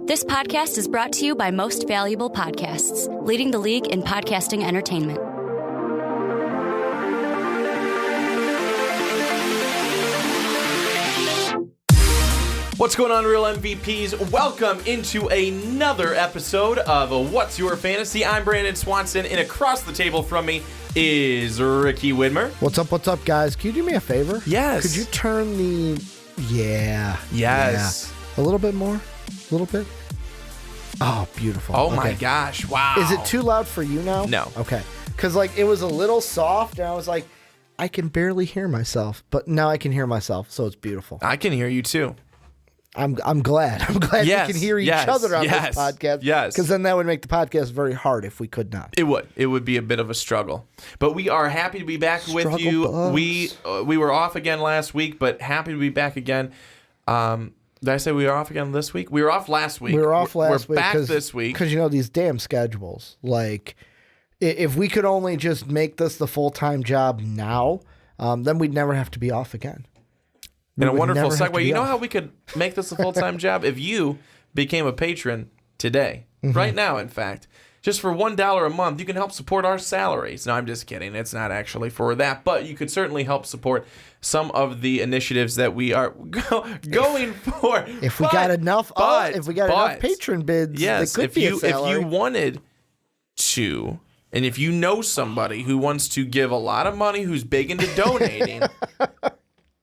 This podcast is brought to you by Most Valuable Podcasts, leading the league in podcasting entertainment. What's going on, Real MVPs? Welcome into another episode of What's Your Fantasy? I'm Brandon Swanson, and across the table from me is Ricky Widmer. What's up, guys? Can you do me a favor? Yes. Could you turn the... Yes. Yeah. A little bit more? A little bit? Oh, beautiful. Oh, my gosh. Wow. Is it too loud for you now? No. Okay. Because, it was a little soft, and I was like, I can barely hear myself. But now I can hear myself, so it's beautiful. I can hear you, too. I'm glad. I'm glad Yes, we can hear each other on this podcast. Yes. Because then that would make the podcast very hard if we could not. It would. It would be a bit of a struggle. But we are happy to be back with you. Bugs. We were off again last week, but happy to be back again. Did I say we were off again this week? We were off last week. We were off last week. We're back this week. Because, these damn schedules. If we could only just make this the full-time job now, then we'd never have to be off again. And a wonderful segue. You know how we could make this a full-time job? If you became a patron today, right now, in fact, just for $1 a month, you can help support our salaries. No, I'm just kidding. It's not actually for that. But you could certainly help support some of the initiatives that we are going for. If we got enough patron bids, yes, it could be a salary. If you wanted to, and if you know somebody who wants to give a lot of money, who's big into donating,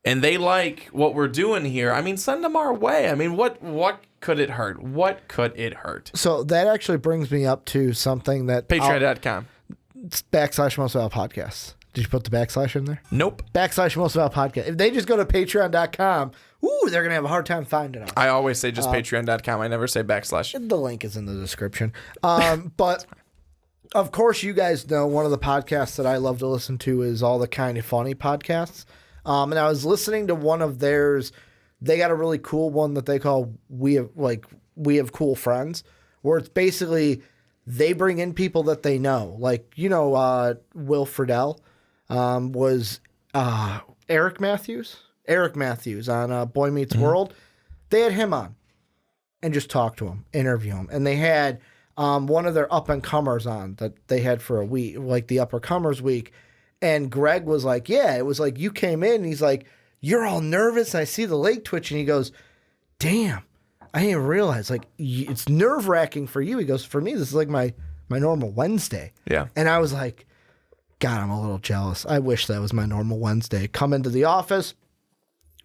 and they like what we're doing here, send them our way. What could it hurt? What could it hurt? So that actually brings me up to something that... Patreon.com. / Most Valuable Podcasts. Did you put the backslash in there? Nope. / Most Valuable Podcast. If they just go to patreon.com, they're going to have a hard time finding us. I always say just patreon.com. I never say /. The link is in the description. But... Of course, you guys know one of the podcasts that I love to listen to is All the Kind of Funny podcasts. And I was listening to one of theirs. They got a really cool one that they call We Have Cool Friends, where it's basically they bring in people that they know. Will Friedle was Eric Matthews. Eric Matthews on Boy Meets World. They had him on and just talked to him, interview him. And they had one of their up-and-comers on that they had for a week, like the Up-and-Comers week. And Greg was like, yeah, it was like you came in and he's like, you're all nervous. And I see the leg twitch. And he goes, damn, I didn't realize. It's nerve-wracking for you. He goes, for me, this is like my normal Wednesday. Yeah. And I was like, God, I'm a little jealous. I wish that was my normal Wednesday. Come into the office,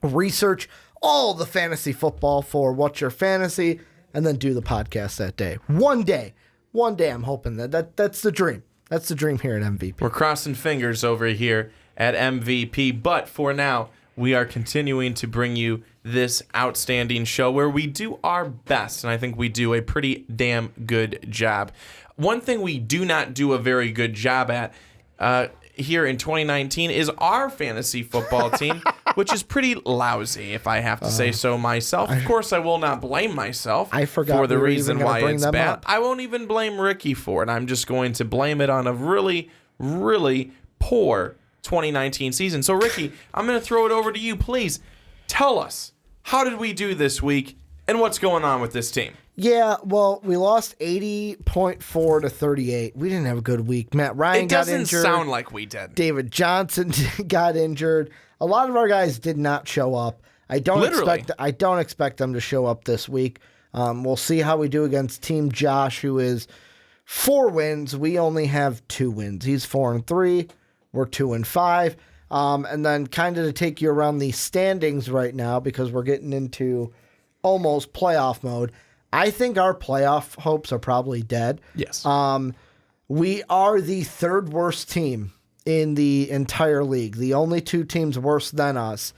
research all the fantasy football for What's Your Fantasy, and then do the podcast that day. One day, I'm hoping that's the dream. That's the dream here at MVP. We're crossing fingers over here at MVP, but for now, we are continuing to bring you this outstanding show where we do our best, and I think we do a pretty damn good job. One thing we do not do a very good job at here in 2019 is our fantasy football team, which is pretty lousy, if I have to say so myself. Of course, I will not blame myself for the reason why it's bad. I won't even blame Ricky for it. I'm just going to blame it on a really, really poor 2019 season. So, Ricky, I'm going to throw it over to you. Please tell us, how did we do this week, and what's going on with this team? Yeah, well, we lost 80.4 to 38. We didn't have a good week. Matt Ryan got injured. It doesn't sound like we did. David Johnson got injured. A lot of our guys did not show up. I don't expect them to show up this week. We'll see how we do against Team Josh, who is 4 wins. We only have 2 wins. He's 4-3. We're 2-5. And then kind of to take you around the standings right now, because we're getting into almost playoff mode. I think our playoff hopes are probably dead. Yes. We are the 3rd worst team in the entire league. The only 2 teams worse than us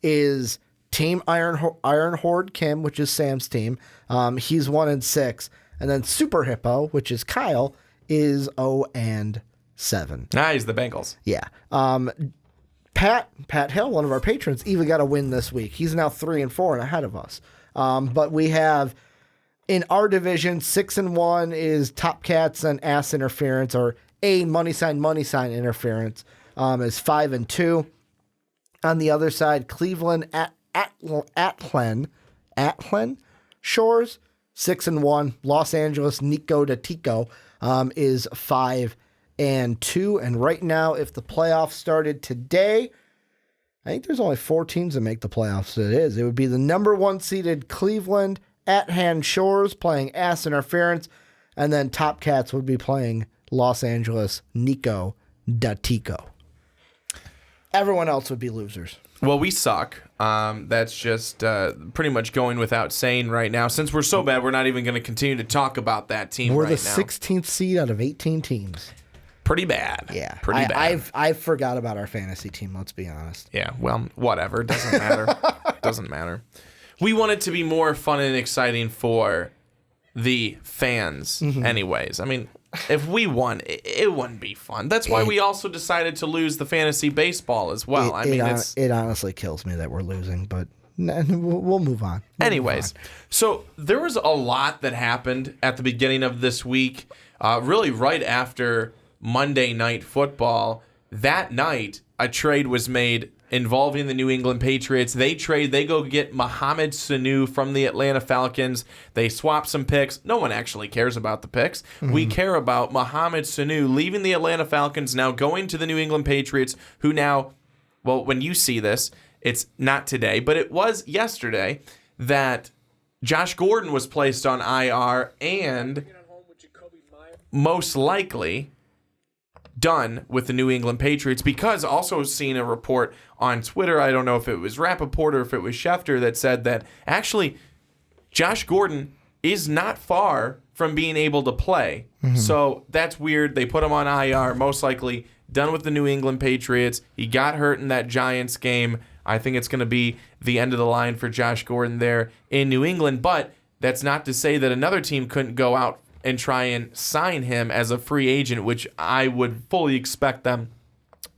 is Team Iron Horde Kim, which is Sam's team. He's 1-6. And then Super Hippo, which is Kyle, is 0-7. He's the Bengals. Yeah. Pat Hill, one of our patrons, even got a win this week. He's now 3-4 and ahead of us. But we have... In our division, 6-1 is Top Cats and Ass Interference, or A money sign interference, is 5-2. On the other side, Cleveland Atlen Shores 6-1. Los Angeles Nico de Tico is 5-2. And right now, if the playoffs started today, I think there's only 4 teams that make the playoffs. It would be the number 1 seeded Cleveland at Hand Shores playing Ass Interference, and then Top Cats would be playing Los Angeles Nico de Tico. Everyone else would be losers. Well, we suck. That's just pretty much going without saying right now. Since we're so bad, we're not even going to continue to talk about that team We're right the now. 16th seed out of 18 teams. Pretty bad. Yeah. Pretty bad. I forgot about our fantasy team, let's be honest. Yeah, well, whatever. Doesn't matter. Doesn't matter. We want it to be more fun and exciting for the fans anyways. I mean, if we won, it wouldn't be fun. That's why we also decided to lose the fantasy baseball as well. It honestly kills me that we're losing, but we'll move on. Anyways, so there was a lot that happened at the beginning of this week, really right after Monday Night Football. That night, a trade was made involving the New England Patriots. They go get Mohamed Sanu from the Atlanta Falcons. They swap some picks. No one actually cares about the picks. We care about Mohamed Sanu leaving the Atlanta Falcons, now going to the New England Patriots, who now, well, when you see this, it's not today, but it was yesterday that Josh Gordon was placed on IR and most likely done with the New England Patriots, because also seen a report on Twitter, I don't know if it was Rappaport or if it was Schefter, that said that actually Josh Gordon is not far from being able to play. So that's weird. They put him on IR, most likely done with the New England Patriots. He got hurt in that Giants game. I think it's going to be the end of the line for Josh Gordon there in New England, but that's not to say that another team couldn't go out and try and sign him as a free agent, which I would fully expect them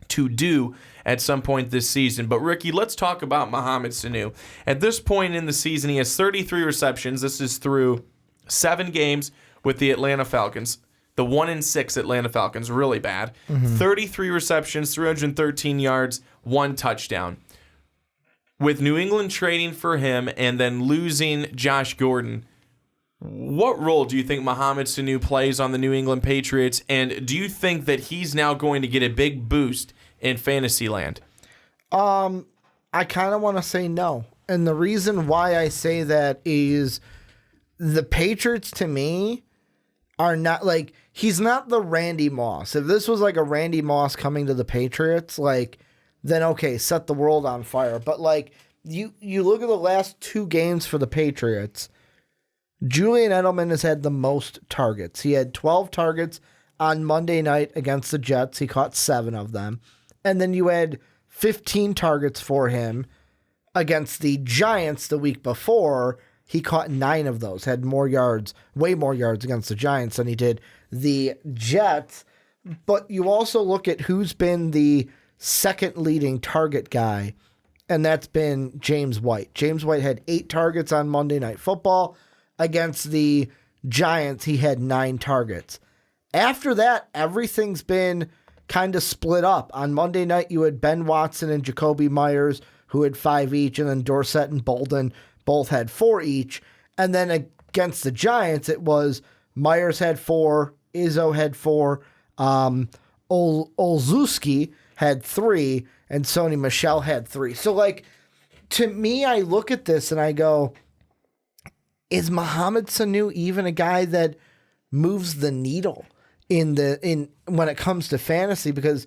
to do at some point this season. But Ricky, let's talk about Mohamed Sanu. At this point in the season, he has 33 receptions. This is through 7 games with the Atlanta Falcons. The 1-6 Atlanta Falcons, really bad. 33 receptions, 313 yards, 1 touchdown. With New England trading for him and then losing Josh Gordon, what role do you think Mohamed Sanu plays on the New England Patriots, and do you think that he's now going to get a big boost in fantasy land? I kind of want to say no. And the reason why I say that is the Patriots, to me, are not like, he's not the Randy Moss. If this was like a Randy Moss coming to the Patriots, like, then okay, set the world on fire. But like, you look at the last 2 games for the Patriots, Julian Edelman has had the most targets. He had 12 targets on Monday night against the Jets. He caught 7 of them. And then you had 15 targets for him against the Giants the week before. He caught 9 of those, had more yards, way more yards against the Giants than he did the Jets. But you also look at who's been the second leading target guy, and that's been James White. James White had 8 targets on Monday Night Football. Against the Giants, he had 9 targets. After that, everything's been kind of split up. On Monday night, you had Ben Watson and Jacoby Myers, who had 5 each, and then Dorsett and Bolden both had 4 each. And then against the Giants, it was Myers had 4, Izzo had 4, Olszewski had 3, and Sony Michel had 3. So, like, to me, I look at this and I go, is Mohamed Sanu even a guy that moves the needle in when it comes to fantasy? Because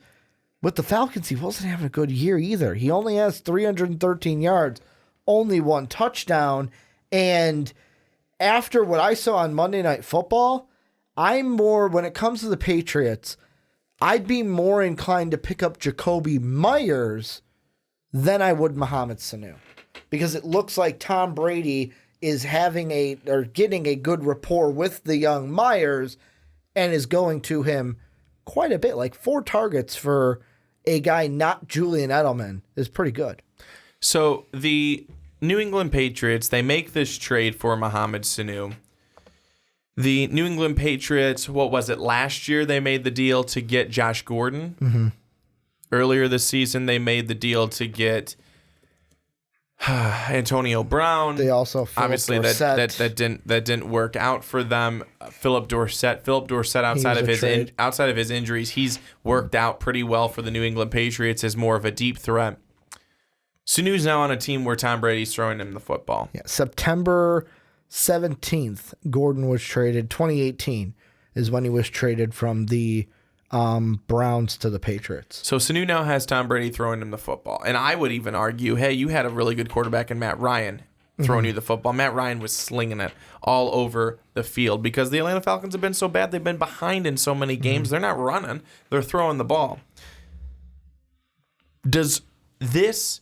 with the Falcons, he wasn't having a good year either. He only has 313 yards, only 1 touchdown. And after what I saw on Monday Night Football, when it comes to the Patriots, I'd be more inclined to pick up Jacoby Myers than I would Mohamed Sanu. Because it looks like Tom Brady is getting a good rapport with the young Myers and is going to him quite a bit. Like 4 targets for a guy not Julian Edelman is pretty good. So the New England Patriots, they make this trade for Mohamed Sanu. The New England Patriots, what was it, last year they made the deal to get Josh Gordon. Earlier this season, they made the deal to get Antonio Brown. They also obviously Dorsett. that didn't work out for them. Philip Dorsett outside of his injuries, he's worked out pretty well for the New England Patriots as more of a deep threat. Sanu's now on a team where Tom Brady's throwing him the football. Yeah, September 17th, Gordon was traded. 2018 is when he was traded from the Browns to the Patriots. So Sanu now has Tom Brady throwing him the football. And I would even argue, hey, you had a really good quarterback in Matt Ryan throwing you the football. Matt Ryan was slinging it all over the field because the Atlanta Falcons have been so bad. They've been behind in so many games. They're not running. They're throwing the ball. Does this...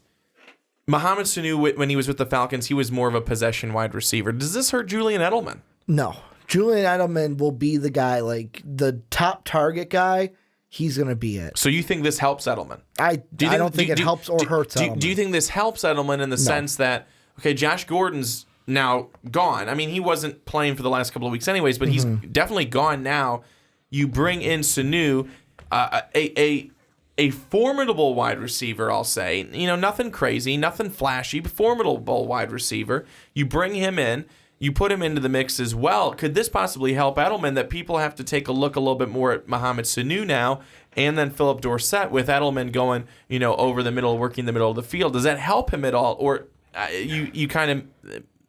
Mohamed Sanu, when he was with the Falcons, he was more of a possession wide receiver. Does this hurt Julian Edelman? No. Julian Edelman will be the guy, like the top target guy. He's going to be it. So you think this helps Edelman? I don't think it helps or hurts Edelman. Do you think this helps Edelman in the sense that, okay, Josh Gordon's now gone. I mean, he wasn't playing for the last couple of weeks anyways, but he's definitely gone now. You bring in Sanu, a formidable wide receiver, I'll say. You know, nothing crazy, nothing flashy, but formidable wide receiver. You bring him in. You put him into the mix as well. Could this possibly help Edelman that people have to take a look a little bit more at Mohamed Sanu now and then Philip Dorsett with Edelman going, over the middle, working the middle of the field? Does that help him at all? Or you kind of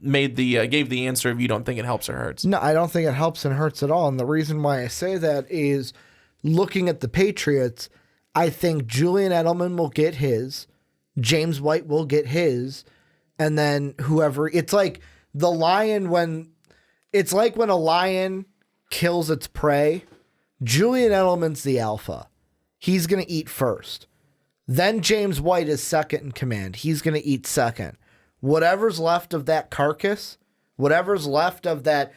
gave the answer if you don't think it helps or hurts? No, I don't think it helps and hurts at all. And the reason why I say that is looking at the Patriots, I think Julian Edelman will get his, James White will get his, and then whoever. It's like the lion when a lion kills its prey. Julian Edelman's the alpha. He's going to eat first. Then James White is second in command. He's going to eat second. Whatever's left of that carcass, whatever's left of that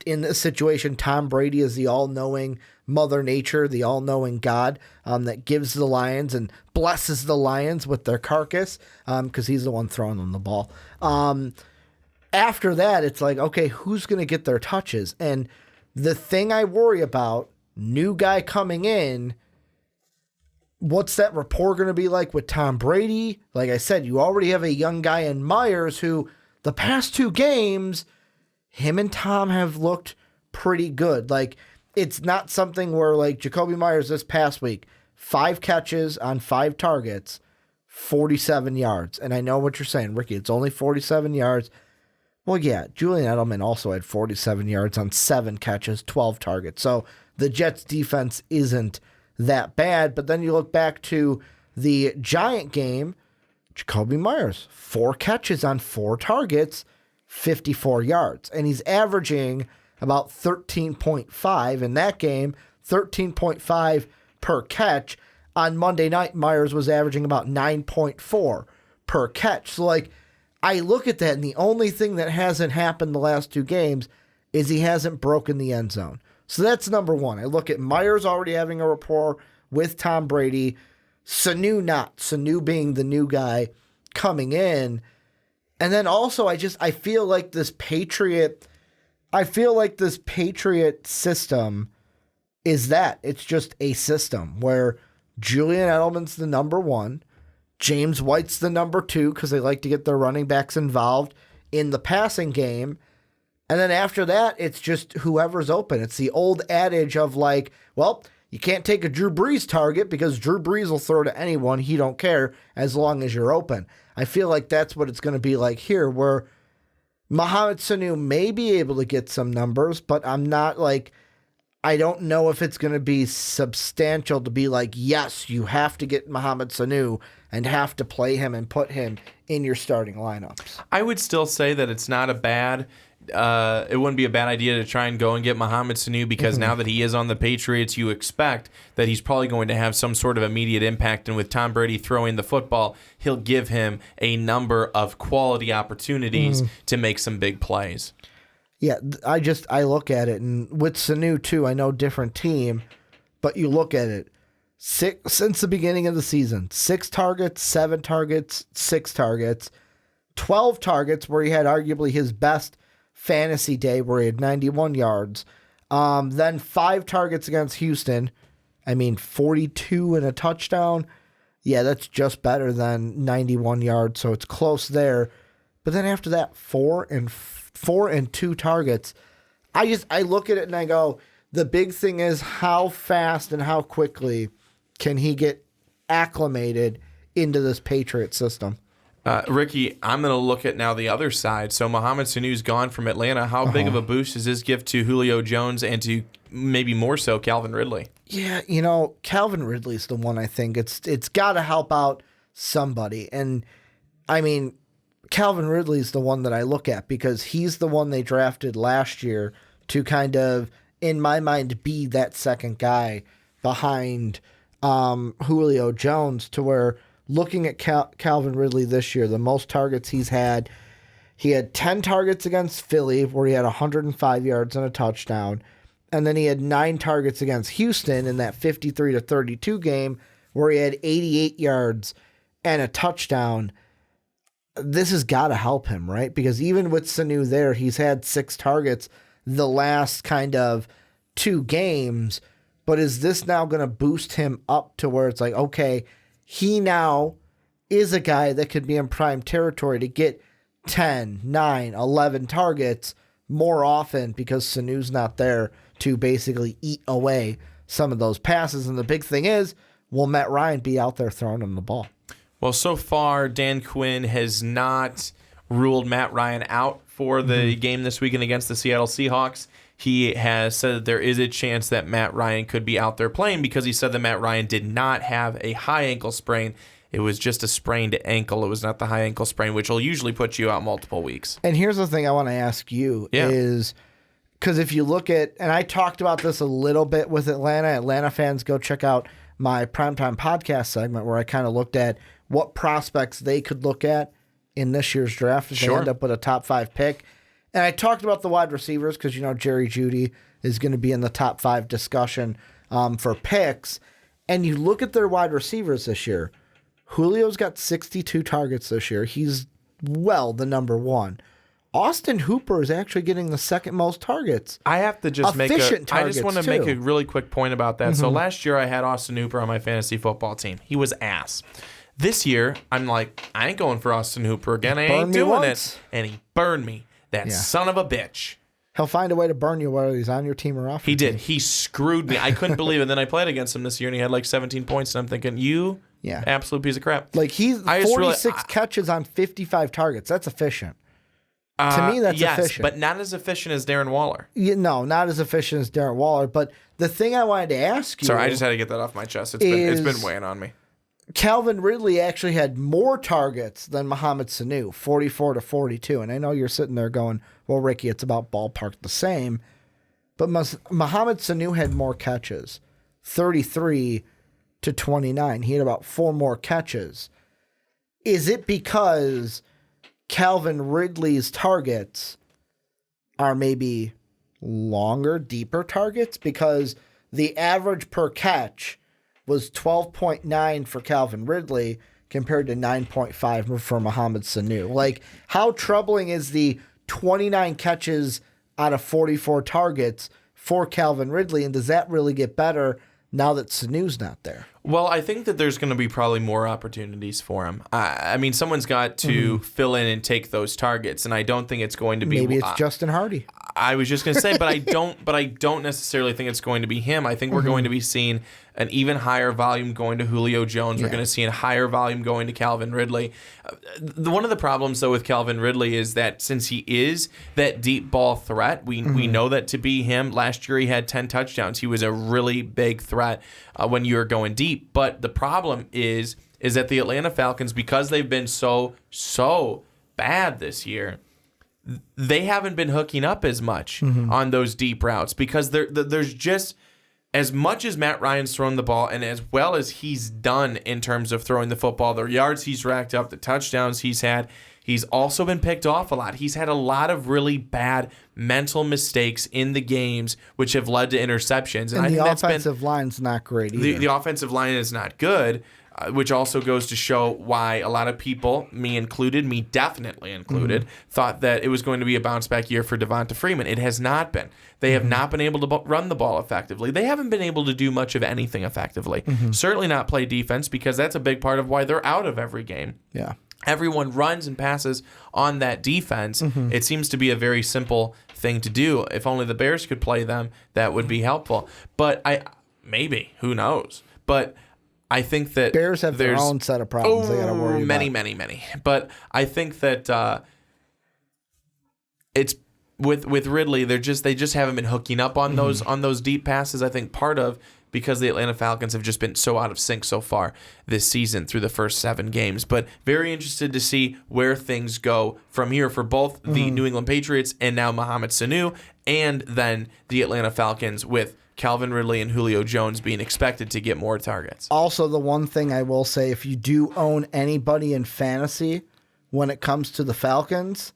in this situation, Tom Brady is the all-knowing Mother Nature, the all-knowing God that gives the lions and blesses the lions with their carcass because he's the one throwing them the ball. After that, it's like, okay, who's going to get their touches? And the thing I worry about, new guy coming in, what's that rapport going to be like with Tom Brady? Like I said, you already have a young guy in Myers who the past 2 games, him and Tom have looked pretty good. Like, it's not something where, like, Jacoby Myers this past week, 5 catches on 5 targets, 47 yards. And I know what you're saying, Ricky, it's only 47 yards. Well, yeah, Julian Edelman also had 47 yards on 7 catches, 12 targets. So the Jets defense isn't that bad. But then you look back to the Giant game, Jacoby Myers, 4 catches on 4 targets, 54 yards. And he's averaging about 13.5 in that game, 13.5 per catch. On Monday night, Myers was averaging about 9.4 per catch. So, like, I look at that, and the only thing that hasn't happened the last 2 games is he hasn't broken the end zone. So that's number one. I look at Myers already having a rapport with Tom Brady, Sanu not. Sanu being the new guy coming in. And then also, I feel like this Patriot system is that. It's just a system where Julian Edelman's the number 1. James White's the number 2 because they like to get their running backs involved in the passing game. And then after that, it's just whoever's open. It's the old adage of like, well, you can't take a Drew Brees target because Drew Brees will throw to anyone. He don't care as long as you're open. I feel like that's what it's going to be like here, where Mohamed Sanu may be able to get some numbers, but I don't know if it's going to be substantial to be like, yes, you have to get Mohamed Sanu and have to play him and put him in your starting lineups. I would still say that it's not a bad... it wouldn't be a bad idea to try and go and get Mohamed Sanu because now that he is on the Patriots, you expect that he's probably going to have some sort of immediate impact. And with Tom Brady throwing the football, he'll give him a number of quality opportunities to make some big plays. Yeah, I look at it, and with Sanu too, I know different team, but you look at it, since the beginning of the season, 6 targets, 7 targets, 6 targets, 12 targets where he had arguably his best fantasy day where he had 91 yards. Then 5 targets against Houston. 42 and a touchdown. Yeah, that's just better than 91 yards, so it's close there. But then after that, 4 and 2 targets. I look at it and I go, the big thing is how fast and how quickly can he get acclimated into this Patriot system. Ricky, I'm going to look at now the other side. So Mohamed Sanu's gone from Atlanta. How big of a boost does this give to Julio Jones and to maybe more so Calvin Ridley? Yeah, Calvin Ridley's the one I think. It's got to help out somebody. And, I mean, Calvin Ridley's the one that I look at because he's the one they drafted last year to kind of, in my mind, be that second guy behind Julio Jones, to where looking at Calvin Ridley this year, the most targets he had 10 targets against Philly where he had 105 yards and a touchdown. And then he had 9 targets against Houston in that 53-32 game where he had 88 yards and a touchdown. This has got to help him, right? Because even with Sanu there, he's had 6 targets the last kind of 2 games. But is this now going to boost him up to where it's like, okay, he now is a guy that could be in prime territory to get 10, 9, 11 targets more often because Sanu's not there to basically eat away some of those passes. And the big thing is, will Matt Ryan be out there throwing him the ball? Well, so far, Dan Quinn has not ruled Matt Ryan out for the game this weekend against the Seattle Seahawks. He has said that there is a chance that Matt Ryan could be out there playing because he said that Matt Ryan did not have a high ankle sprain. It was just a sprained ankle. It was not the high ankle sprain, which will usually put you out multiple weeks. And here's the thing I want to ask you is, because if you look at, and I talked about this a little bit with Atlanta fans, go check out my Primetime Podcast segment where I kind of looked at what prospects they could look at in this year's draft if they end up with a top 5 pick. And I talked about the wide receivers because, Jerry Jeudy is going to be in the top 5 discussion for picks. And you look at their wide receivers this year. Julio's got 62 targets this year. He's the number 1. Austin Hooper is actually getting the second most targets. I have to just make a really quick point about that. So last year I had Austin Hooper on my fantasy football team. He was ass. This year I'm like, I ain't going for Austin Hooper again. I ain't doing it. And he burned me. That son of a bitch. He'll find a way to burn you whether he's on your team or off your team. He did. He screwed me. I couldn't believe it. And then I played against him this year, and he had like 17 points. And I'm thinking, absolute piece of crap. Like, he's 46 catches on 55 targets. That's efficient. To me, that's efficient. But not as efficient as Darren Waller. No, not as efficient as Darren Waller. But the thing I wanted to ask you... Sorry, I just had to get that off my chest. It's been weighing on me. Calvin Ridley actually had more targets than Mohamed Sanu, 44-42. And I know you're sitting there going, well, Ricky, it's about ballpark the same. But Mohamed Sanu had more catches, 33-29. He had about 4 more catches. Is it because Calvin Ridley's targets are maybe longer, deeper targets? Because the average per catch was 12.9 for Calvin Ridley compared to 9.5 for Mohamed Sanu. Like, how troubling is the 29 catches out of 44 targets for Calvin Ridley, and does that really get better now that Sanu's not there? Well, I think that there's going to be probably more opportunities for him. I mean, someone's got to fill in and take those targets, and I don't think it's going to be... Maybe it's Justin Hardy. I was just going to say, but I don't necessarily think it's going to be him. I think we're going to be seeing an even higher volume going to Julio Jones. We're going to see a higher volume going to Calvin Ridley. One of the problems, though, with Calvin Ridley is that since he is that deep ball threat, we know that to be him. Last year he had 10 touchdowns. He was a really big threat when you were going deep. But the problem is that the Atlanta Falcons, because they've been so bad this year, they haven't been hooking up as much on those deep routes because there's just, as much as Matt Ryan's thrown the ball and as well as he's done in terms of throwing the football, the yards he's racked up, the touchdowns he's had, he's also been picked off a lot. He's had a lot of really bad mental mistakes in the games, which have led to interceptions. And I think the offensive line's not great either. The offensive line is not good. which also goes to show why a lot of people, me definitely included, thought that it was going to be a bounce-back year for Devonta Freeman. It has not been. They have not been able to run the ball effectively. They haven't been able to do much of anything effectively. Certainly not play defense, because that's a big part of why they're out of every game. Yeah. Everyone runs and passes on that defense. It seems to be a very simple thing to do. If only the Bears could play them, that would be helpful. But maybe, who knows? But I think that Bears have their own set of problems they got to worry about. Many. But I think that it's with Ridley. They just haven't been hooking up on those deep passes. I think part of because the Atlanta Falcons have just been so out of sync so far this season through the first 7 games. But very interested to see where things go from here for both the New England Patriots and now Mohamed Sanu, and then the Atlanta Falcons with Calvin Ridley and Julio Jones being expected to get more targets. Also, the one thing I will say, if you do own anybody in fantasy when it comes to the Falcons,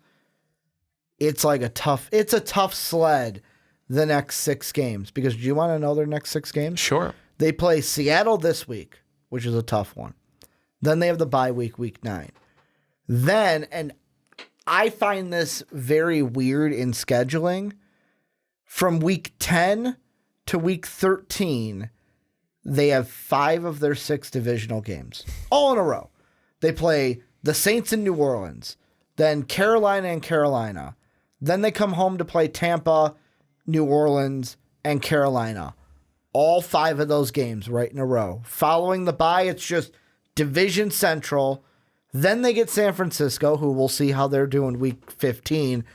it's a tough sled the next 6 games. Because do you want to know their next 6 games? Sure. They play Seattle this week, which is a tough one. Then they have the bye week, week 9. Then, and I find this very weird in scheduling, from week 10 to week 13, they have 5 of their 6 divisional games, all in a row. They play the Saints in New Orleans, then Carolina and Carolina. Then they come home to play Tampa, New Orleans, and Carolina. All 5 of those games right in a row. Following the bye, it's just Division Central. Then they get San Francisco, who we'll see how they're doing week 15.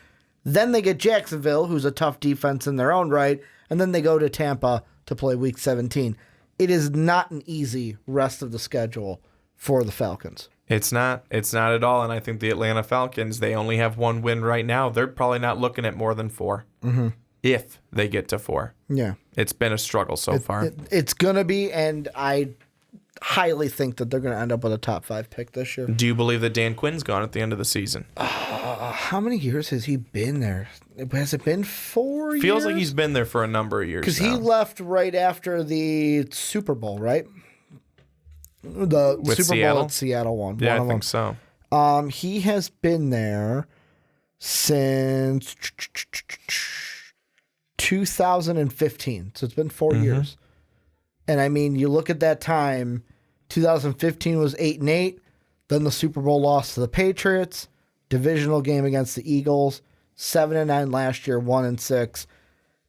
Then they get Jacksonville, who's a tough defense in their own right. And then they go to Tampa to play week 17. It is not an easy rest of the schedule for the Falcons. It's not at all. And I think the Atlanta Falcons, they only have 1 win right now. They're probably not looking at more than 4. If they get to 4. Yeah. It's been a struggle so far. It's going to be, and I highly think that they're going to end up with a top 5 pick this year. Do you believe that Dan Quinn's gone at the end of the season? How many years has he been there? Has it been 4 years? Feels like he's been there for a number of years because he left right after the Super Bowl, right? The With Super Seattle? Bowl at Seattle won. Yeah, one I of think them. so. He has been there since 2015. So it's been 4 years. And I mean, you look at that time, 2015 was 8-8. Then the Super Bowl loss to the Patriots, divisional game against the Eagles, 7-9 last year, 1-6.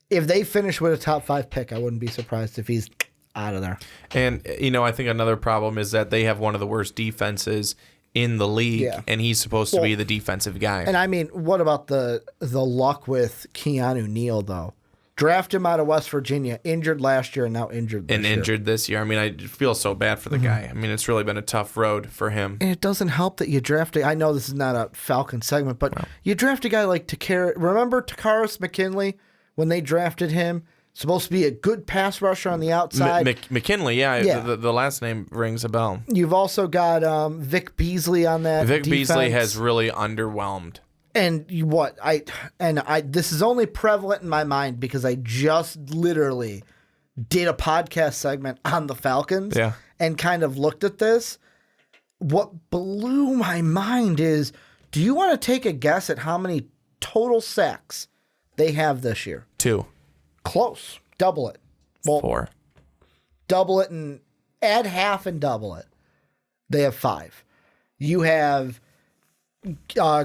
If they finish with a top 5 pick, I wouldn't be surprised if he's out of there. And, I think another problem is that they have one of the worst defenses in the league, and he's supposed to be the defensive guy. And I mean, what about the luck with Keanu Neal, though? Draft him out of West Virginia, injured last year and now injured this year. Injured this year. I mean, I feel so bad for the guy. I mean, it's really been a tough road for him. And it doesn't help that you drafted. I know this is not a Falcon segment, but you draft a guy like remember Takaris McKinley when they drafted him? Supposed to be a good pass rusher on the outside. McKinley, yeah. The last name rings a bell. You've also got Vic Beasley on that defense. Beasley has really underwhelmed. And this is only prevalent in my mind because I just literally did a podcast segment on the Falcons and kind of looked at this. What blew my mind is, do you want to take a guess at how many total sacks they have this year? 2. Close. Double it. Well, 4. Double it and add half and double it. They have 5. You have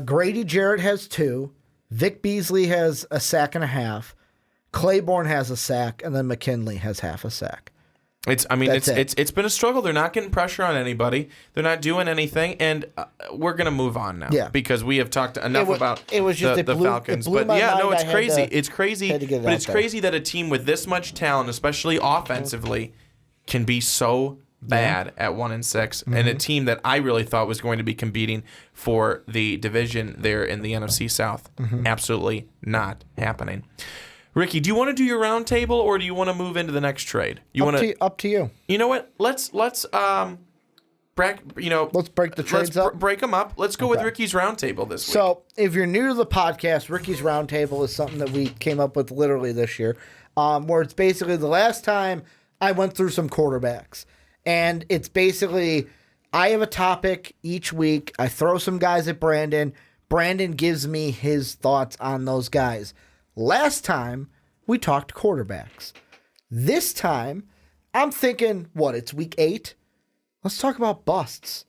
Grady Jarrett has 2. Vic Beasley has a sack and a half. Claiborne has a sack, and then McKinley has half a sack. It's been a struggle. They're not getting pressure on anybody. They're not doing anything, and we're gonna move on now because we have talked enough about the Falcons. But it's crazy. It's crazy. But it's crazy that a team with this much talent, especially offensively, can be so bad at 1-6, and a team that I really thought was going to be competing for the division there in the NFC South. Absolutely not happening. Ricky, do you want to do your round table, or do you want to move into the next trade? Up to you. You know what? Let's break the trades up. Break them up. Let's go with Ricky's round table this week. So, if you're new to the podcast, Ricky's round table is something that we came up with literally this year, where it's basically the last time I went through some quarterbacks. And it's basically, I have a topic each week. I throw some guys at Brandon. Brandon gives me his thoughts on those guys. Last time, we talked quarterbacks. This time, I'm thinking, it's week 8? Let's talk about busts.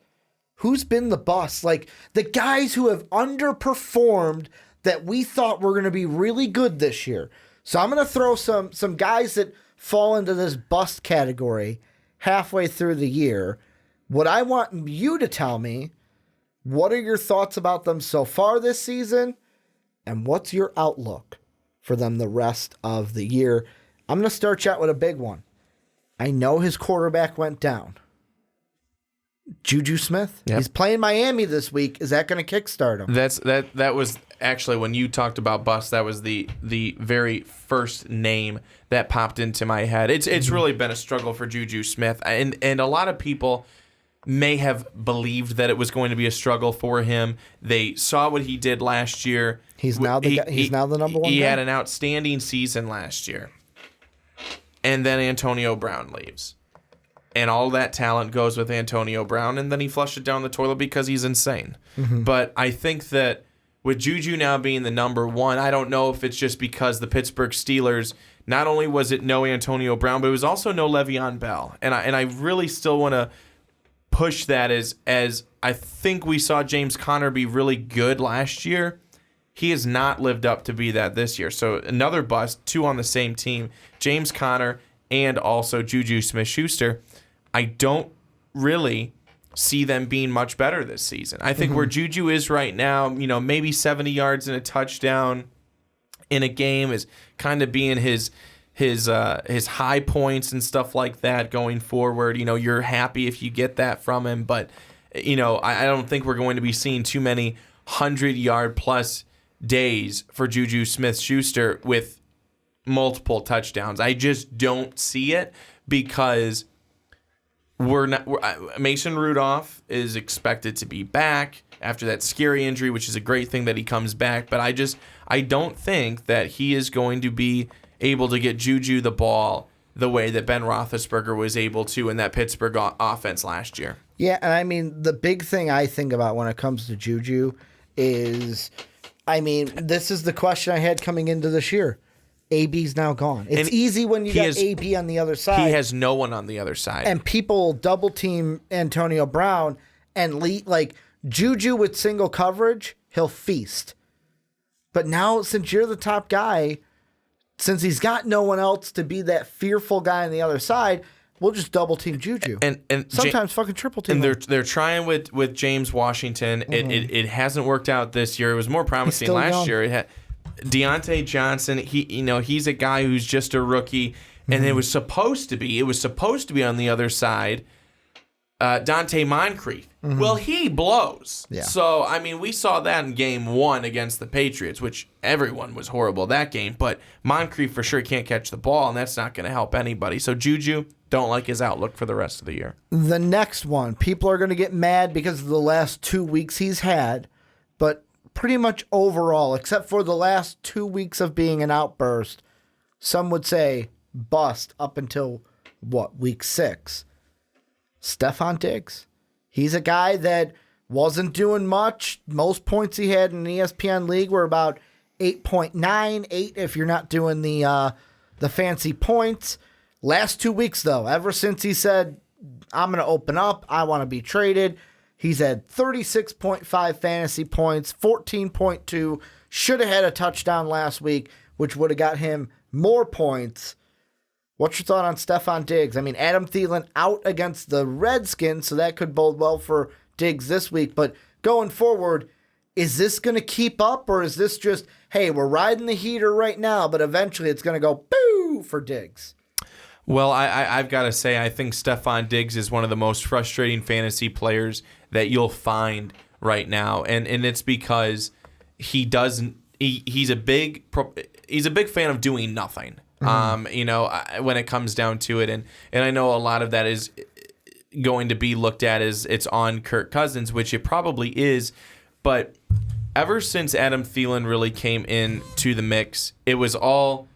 Who's been the bust? Like, the guys who have underperformed that we thought were going to be really good this year. So I'm going to throw some guys that fall into this bust category halfway through the year. What I want you to tell me, what are your thoughts about them so far this season? And what's your outlook for them the rest of the year? I'm going to start you out with a big one. I know his quarterback went down. Juju Smith. Yep. He's playing Miami this week. Is that going to kickstart him? That was actually, when you talked about bust, that was the very first name that popped into my head. It's really been a struggle for Juju Smith, and a lot of people may have believed that it was going to be a struggle for him. They saw what he did last year. He's now the number one. He guy? had an outstanding season last year, and then Antonio Brown leaves. And all that talent goes with Antonio Brown, and then he flushed it down the toilet because he's insane. Mm-hmm. But I think that with Juju now being the number one, I don't know if it's just because the Pittsburgh Steelers, not only was it no Antonio Brown, but it was also no Le'Veon Bell. And I really still want to push that as I think we saw James Conner be really good last year. He has not lived up to be that this year. So another bust, 2 on the same team, James Conner and also Juju Smith-Schuster. I don't really see them being much better this season. I think where Juju is right now, maybe 70 yards and a touchdown in a game is kind of being his high points and stuff like that going forward. You're happy if you get that from him, but I don't think we're going to be seeing too many 100-yard plus days for Juju Smith-Schuster with multiple touchdowns. I just don't see it because Mason Rudolph is expected to be back after that scary injury, which is a great thing that he comes back. But I don't think that he is going to be able to get Juju the ball the way that Ben Roethlisberger was able to in that Pittsburgh offense last year. Yeah, and I mean, the big thing I think about when it comes to Juju is, this is the question I had coming into this year. AB's now gone. It's easy when you got AB on the other side. He has no one on the other side. And people double team Antonio Brown and Juju with single coverage, he'll feast. But now, since you're the top guy, since he's got no one else to be that fearful guy on the other side, we'll just double team Juju. And sometimes fucking triple team. And they're trying with James Washington. It hasn't worked out this year. It was more promising last year. It had Deontay Johnson, he's a guy who's just a rookie, and it was supposed to be on the other side, Dante Moncrief. Well, he blows. Yeah. So, we saw that in game 1 against the Patriots, which everyone was horrible that game, but Moncrief for sure can't catch the ball, and that's not going to help anybody. So, Juju, don't like his outlook for the rest of the year. The next one, people are going to get mad because of the last 2 weeks he's had, but pretty much overall, except for the last 2 weeks of being an outburst, some would say bust up until, week 6. Stephon Diggs. He's a guy that wasn't doing much. Most points he had in the ESPN league were about 8.9, 8 if you're not doing the fancy points. Last 2 weeks, though, ever since he said, I'm going to open up, I want to be traded, he's had 36.5 fantasy points, 14.2. Should have had a touchdown last week, which would have got him more points. What's your thought on Stephon Diggs? Adam Thielen out against the Redskins, so that could bode well for Diggs this week. But going forward, is this going to keep up, or is this just, hey, we're riding the heater right now, but eventually it's going to go boo for Diggs? Well, I've got to say, I think Stephon Diggs is one of the most frustrating fantasy players that you'll find right now, and it's because he's a big fan of doing nothing. When it comes down to it, and I know a lot of that is going to be looked at as it's on Kirk Cousins, which it probably is, but ever since Adam Thielen really came into the mix, it was all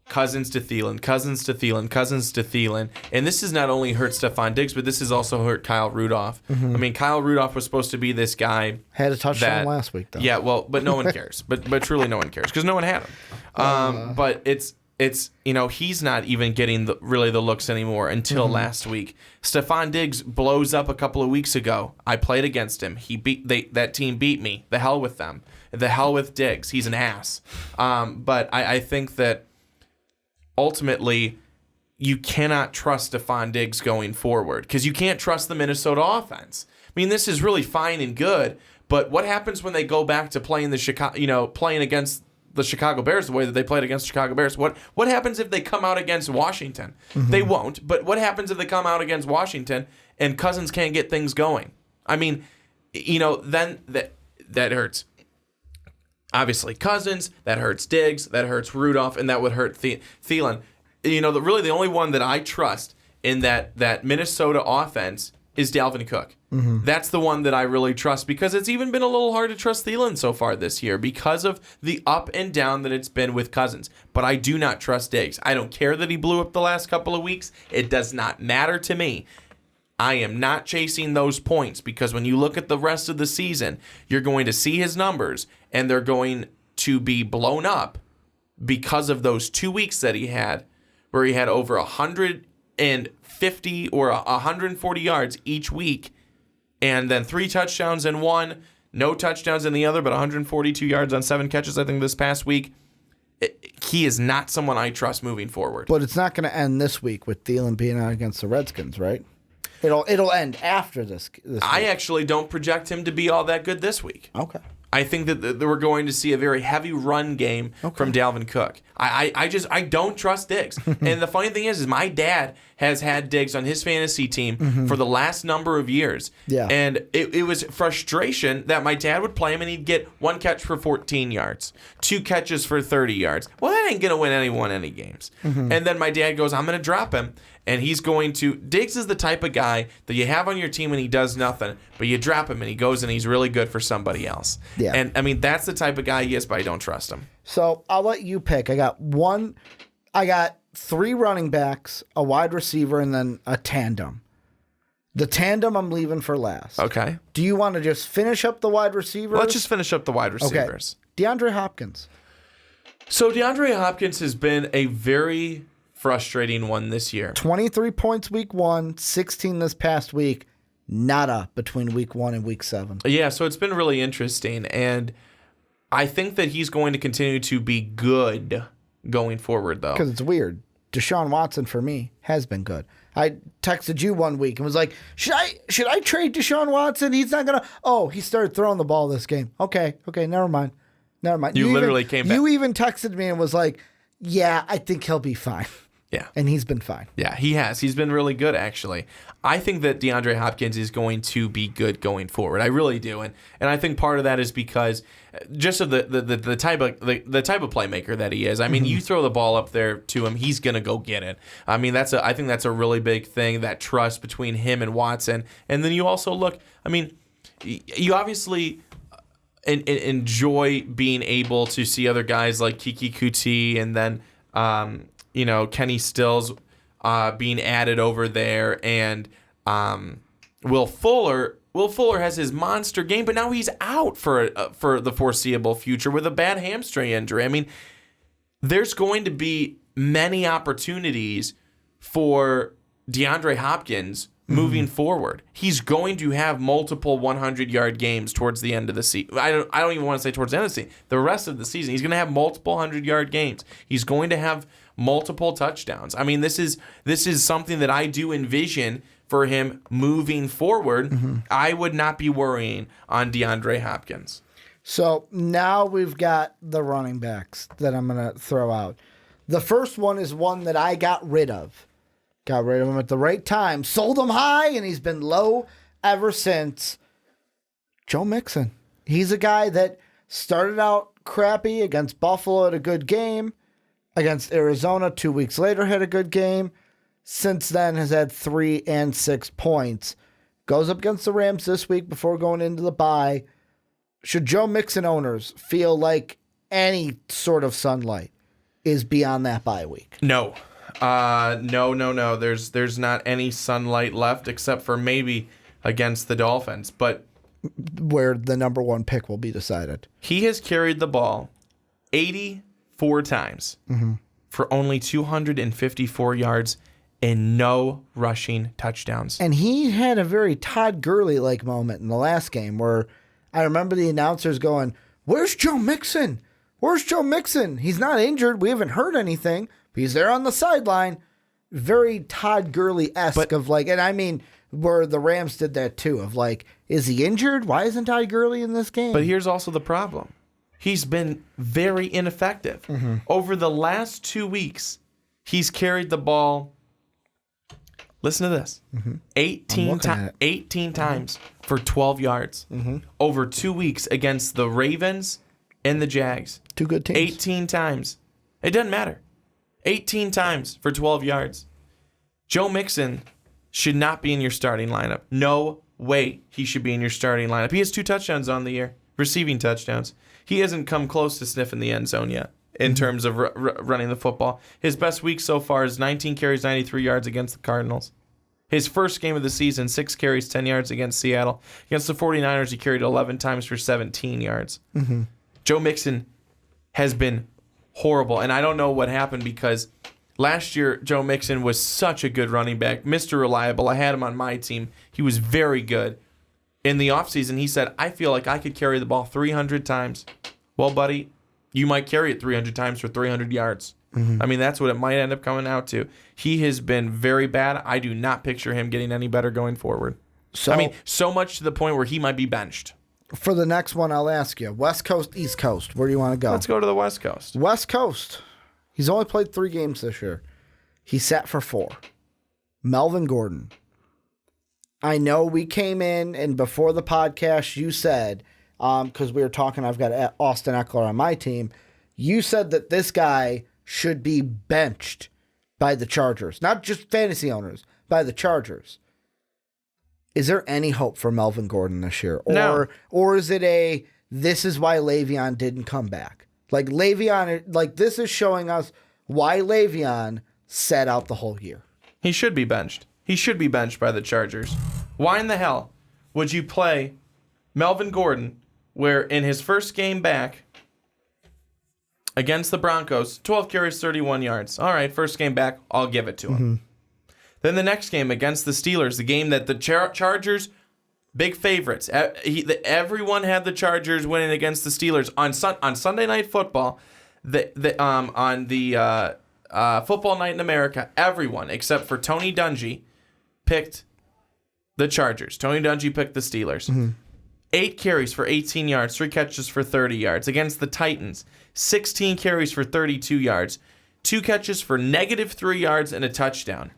Cousins to Thielen, Cousins to Thielen, Cousins to Thielen. And this has not only hurt Stephon Diggs, but this has also hurt Kyle Rudolph. I mean, Kyle Rudolph was supposed to be this guy. Had a touchdown last week, though. Yeah, well, but no one cares. but truly no one cares because no one had him. But it's he's not even getting really the looks anymore until last week. Stephon Diggs blows up a couple of weeks ago. I played against him. That team beat me. The hell with them. The hell with Diggs. He's an ass. But I think that ultimately, you cannot trust Stephon Diggs going forward because you can't trust the Minnesota offense. I mean, this is really fine and good, but what happens when they go back to playing playing against the Chicago Bears the way that they played against the Chicago Bears? What happens if they come out against Washington? They won't, but what happens if they come out against Washington and Cousins can't get things going? I mean, then that hurts. Obviously, Cousins, that hurts Diggs, that hurts Rudolph, and that would hurt Thielen. Really the only one that I trust in that Minnesota offense is Dalvin Cook. That's the one that I really trust because it's even been a little hard to trust Thielen so far this year because of the up and down that it's been with Cousins. But I do not trust Diggs. I don't care that he blew up the last couple of weeks. It does not matter to me. I am not chasing those points because when you look at the rest of the season, you're going to see his numbers and they're going to be blown up because of those 2 weeks that he had where he had over 150 or 140 yards each week and then 3 touchdowns in one, no touchdowns in the other, but 142 yards on 7 catches, I think, this past week. He is not someone I trust moving forward. But it's not going to end this week with Thielen being out against the Redskins, right? It'll end after this week. I actually don't project him to be all that good this week. Okay. I think that we're going to see a very heavy run game from Dalvin Cook. I don't trust Diggs. And the funny thing is my dad has had Diggs on his fantasy team for the last number of years. Yeah. And it was frustration that my dad would play him and he'd get 1 catch for 14 yards, 2 catches for 30 yards. Well, that ain't going to win anyone any games. And then my dad goes, I'm going to drop him. And he's going to... Diggs is the type of guy that you have on your team and he does nothing, but you drop him and he goes and he's really good for somebody else. Yeah. And, I mean, that's the type of guy he is, but I don't trust him. So, I'll let you pick. I got 3 running backs, a wide receiver, and then a tandem. The tandem I'm leaving for last. Okay. Do you want to just finish up the wide receivers? Let's just finish up the wide receivers. Okay. DeAndre Hopkins. So, DeAndre Hopkins has been a very... frustrating one this year. 23 points week 1, 16 this past week. Nada between week 1 and week 7. Yeah, so it's been really interesting. And I think that he's going to continue to be good going forward, though. Because it's weird. Deshaun Watson, for me, has been good. I texted you one week and was like, should I trade Deshaun Watson? He's not going to... Oh, he started throwing the ball this game. Okay, never mind. You literally came back. You even texted me and was like, yeah, I think he'll be fine. Yeah. And he's been fine. Yeah, he has. He's been really good, actually. I think that DeAndre Hopkins is going to be good going forward. I really do. And I think part of that is because just of the type of playmaker that he is. I mean, you throw the ball up there to him, he's going to go get it. I mean, I think that's a really big thing, that trust between him and Watson. And then you also look, I mean, you obviously enjoy being able to see other guys like Kiki Kuti and then Kenny Stills being added over there, and Will Fuller. Will Fuller has his monster game, but now he's out for the foreseeable future with a bad hamstring injury. I mean, there's going to be many opportunities for DeAndre Hopkins moving forward. He's going to have multiple 100-yard games towards the end of the season. I don't even want to say towards the end of the season. The rest of the season, he's going to have multiple 100-yard games. He's going to have multiple touchdowns. I mean, this is something that I do envision for him moving forward. I would not be worrying on DeAndre Hopkins. So now we've got the running backs that I'm going to throw out. The first one is one that I got rid of. Got rid of him at the right time. Sold him high, and he's been low ever since. Joe Mixon. He's a guy that started out crappy against Buffalo, had a good game. Against Arizona 2 weeks later, had a good game. Since then has had 3 and 6 points. Goes up against the Rams this week before going into the bye. Should Joe Mixon owners feel like any sort of sunlight is beyond that bye week. No. No. There's not any sunlight left except for maybe against the Dolphins. But where the number 1 pick will be decided. He has carried the ball 84 times for only 254 yards and no rushing touchdowns. And he had a very Todd Gurley-like moment in the last game where I remember the announcers going, "Where's Joe Mixon? Where's Joe Mixon? He's not injured. We haven't heard anything. But he's there on the sideline." Very Todd Gurley-esque of like, and I mean, where the Rams did that too, of like, is he injured? Why isn't Todd Gurley in this game? But here's also the problem. He's been very ineffective. Over the last 2 weeks, he's carried the ball, listen to this, 18 times for 12 yards. Over 2 weeks against the Ravens and the Jags. 2 good teams. 18 times. It doesn't matter. 18 times for 12 yards. Joe Mixon should not be in your starting lineup. No way he should be in your starting lineup. He has 2 touchdowns on the year, receiving touchdowns. He hasn't come close to sniffing the end zone yet in terms of running the football. His best week so far is 19 carries, 93 yards against the Cardinals. His first game of the season, 6 carries, 10 yards against Seattle. Against the 49ers, he carried 11 times for 17 yards. Joe Mixon has been horrible, and I don't know what happened because last year, Joe Mixon was such a good running back, Mr. Reliable. I had him on my team. He was very good. In the offseason, he said, I feel like I could carry the ball 300 times. Well, buddy, you might carry it 300 times for 300 yards. I mean, that's what it might end up coming out to. He has been very bad. I do not picture him getting any better going forward. So, I mean, so much to the point where he might be benched. For the next one, I'll ask you, West Coast, East Coast, where do you want to go? Let's go to the West Coast. West Coast. He's only played 3 games this year. He sat for 4. Melvin Gordon. I know we came in, and before the podcast, you said, because we were talking, I've got Austin Eckler on my team, you said that this guy should be benched by the Chargers. Not just fantasy owners, by the Chargers. Is there any hope for Melvin Gordon this year? No. Or is it this is why Le'Veon didn't come back? Like Le'Veon, like this is showing us why Le'Veon sat out the whole year. He should be benched. He should be benched by the Chargers. Why in the hell would you play Melvin Gordon where in his first game back against the Broncos, 12 carries, 31 yards. All right, first game back, I'll give it to him. Then the next game against the Steelers, the game that the Chargers, big favorites. Everyone had the Chargers winning against the Steelers. On Sunday Night Football, on the Football Night in America, everyone except for Tony Dungy picked the Chargers. Tony Dungy picked the Steelers. 8 carries for 18 yards, 3 catches for 30 yards. Against the Titans, 16 carries for 32 yards, 2 catches for -3 yards and a touchdown.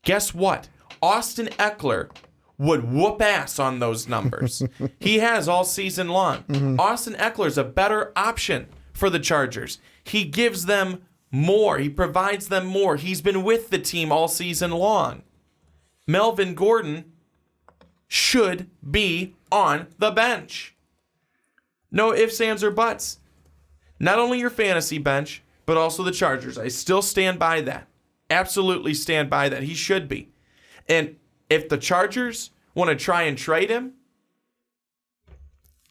Guess what? Austin Eckler would whoop ass on those numbers. He has all season long. Austin Eckler's a better option for the Chargers. He gives them more. He provides them more. He's been with the team all season long. Melvin Gordon should be on the bench. No ifs, ands, or buts. Not only your fantasy bench, but also the Chargers. I still stand by that. Absolutely stand by that. He should be. And if the Chargers want to try and trade him,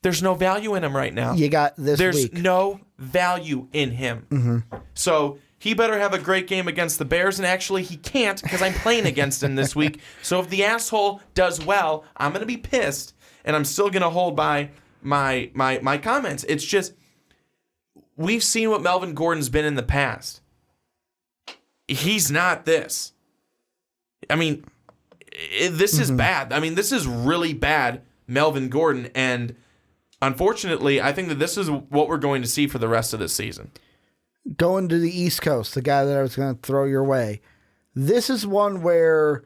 there's no value in him right now. You got this There's week. no value in him. So he better have a great game against the Bears, and actually he can't because I'm playing against him this week. So if the asshole does well, I'm going to be pissed, and I'm still going to hold by my comments. It's just, we've seen what Melvin Gordon's been in the past. He's not this. I mean, this is bad. I mean, this is really bad, Melvin Gordon, and unfortunately, I think that this is what we're going to see for the rest of this season. Going to the East Coast, the guy that I was going to throw your way. This is one where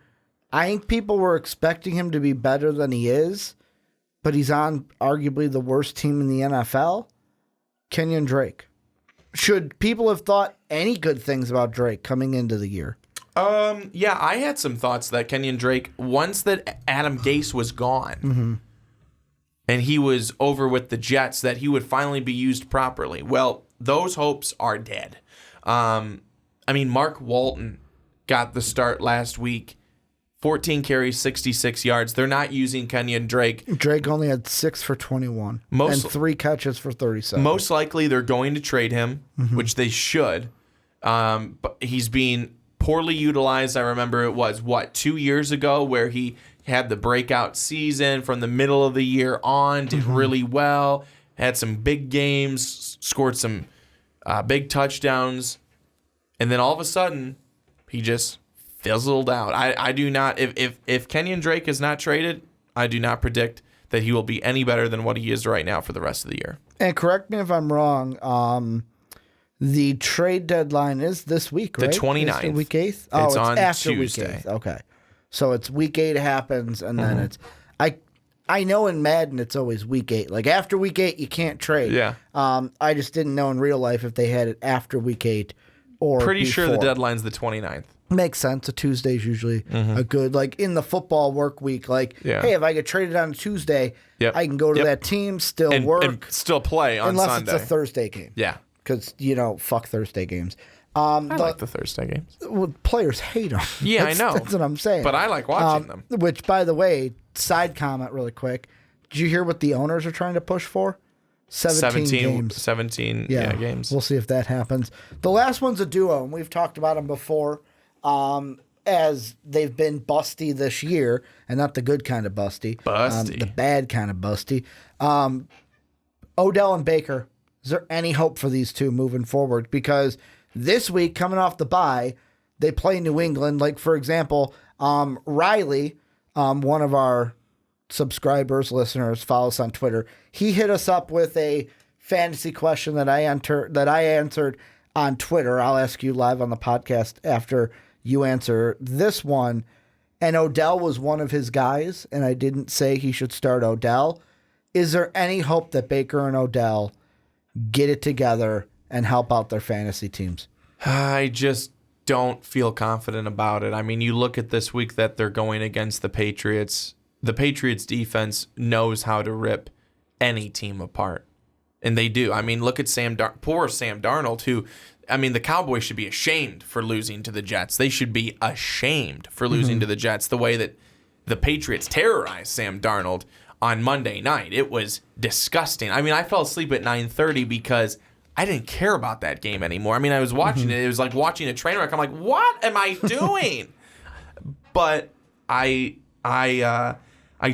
I think people were expecting him to be better than he is, but he's on arguably the worst team in the NFL. Kenyon Drake. Should people have thought any good things about Drake coming into the year? Yeah, I had some thoughts that Kenyon Drake, once that Adam Gase was gone and he was over with the Jets, that he would finally be used properly. Well, those hopes are dead. I mean, Mark Walton got the start last week. 14 carries, 66 yards. They're not using Kenyon Drake. Drake only had 6 for 21 and 3 catches for 37. Most likely they're going to trade him, which they should. But he's being poorly utilized. I remember it was, 2 years ago where he had the breakout season from the middle of the year on, did really well, had some big games, scored some big touchdowns, and then all of a sudden he just fizzled out. I do not, if Kenyon Drake is not traded, I do not predict that he will be any better than what he is right now for the rest of the year. And correct me if I'm wrong, the trade deadline is this week, right? The 29th. It's week 8th? Oh, it's on after Tuesday. week 8th. Okay. So it's week 8 happens, and then it's... I know in Madden it's always week 8. Like after week 8, you can't trade. Yeah. I just didn't know in real life if they had it after week 8 or Pretty before. sure the deadline's the 29th. Makes sense. A Tuesday's usually a good, like in the football work week, like, hey, if I get traded on a Tuesday, I can go to that team, still work. And still play on unless Sunday. It's a Thursday game. Yeah. Because, fuck Thursday games. I like the Thursday games. Well, players hate them. Yeah, I know. That's what I'm saying. But I like watching them. Which, by the way, side comment really quick. Did you hear what the owners are trying to push for? 17 games. 17 games. We'll see if that happens. The last one's a duo, and we've talked about them before. As they've been busty this year, and not the good kind of busty. Busty. The bad kind of busty. Odell and Baker, is there any hope for these two moving forward? Because this week, coming off the bye, they play New England. Like, for example, Riley, one of our subscribers, listeners, follow us on Twitter. He hit us up with a fantasy question that I answered on Twitter. I'll ask you live on the podcast after you answer this one. And Odell was one of his guys, and I didn't say he should start Odell. Is there any hope that Baker and Odell get it together and help out their fantasy teams? I just don't feel confident about it. I mean, you look at this week that they're going against the Patriots. The Patriots defense knows how to rip any team apart. And they do. I mean, look at poor Sam Darnold, who, I mean, the Cowboys should be ashamed for losing to the Jets. They should be ashamed for losing to the Jets the way that the Patriots terrorized Sam Darnold on Monday night. It was disgusting. I mean, I fell asleep at 9:30 because I didn't care about that game anymore. I mean, I was watching it. It was like watching a train wreck. I'm like, what am I doing? But I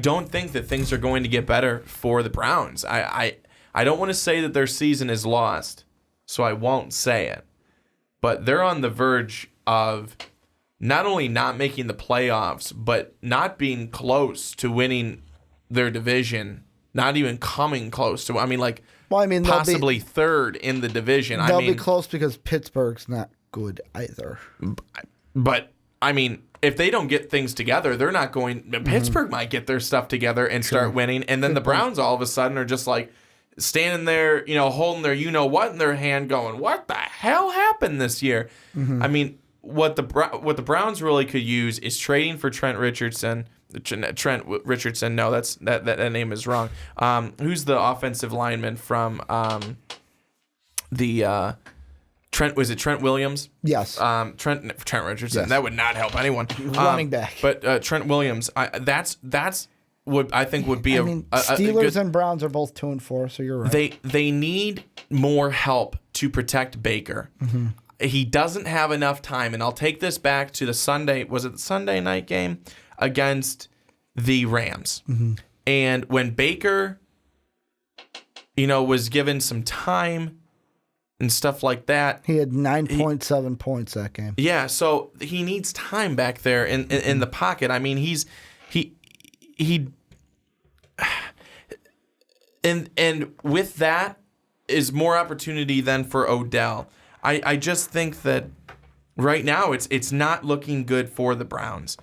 don't think that things are going to get better for the Browns. I don't want to say that their season is lost, so I won't say it. But they're on the verge of not only not making the playoffs, but not being close to winning their division, not even coming close to, possibly third in the division. They'll be close because Pittsburgh's not good either. But, I mean, if they don't get things together, they're not going. Pittsburgh might get their stuff together and start winning, and then the Browns all of a sudden are just like standing there, holding their what in their hand, going, "What the hell happened this year?" I mean, what the Browns really could use is trading for Trent Richardson. No, that name is wrong. Who's the offensive lineman from Trent? Was it Trent Williams? Yes. Trent Richardson. Yes. That would not help anyone. Running back. But Trent Williams. That's what I think would be Steelers and Browns are both 2-4, so you're right. They need more help to protect Baker. He doesn't have enough time, and I'll take this back to the Sunday. Was it the Sunday night game against the Rams? And when Baker, was given some time and stuff like that. He had 9.7 points that game. Yeah, so he needs time back there in the pocket. I mean, and with that is more opportunity than for Odell. I just think that right now it's not looking good for the Browns.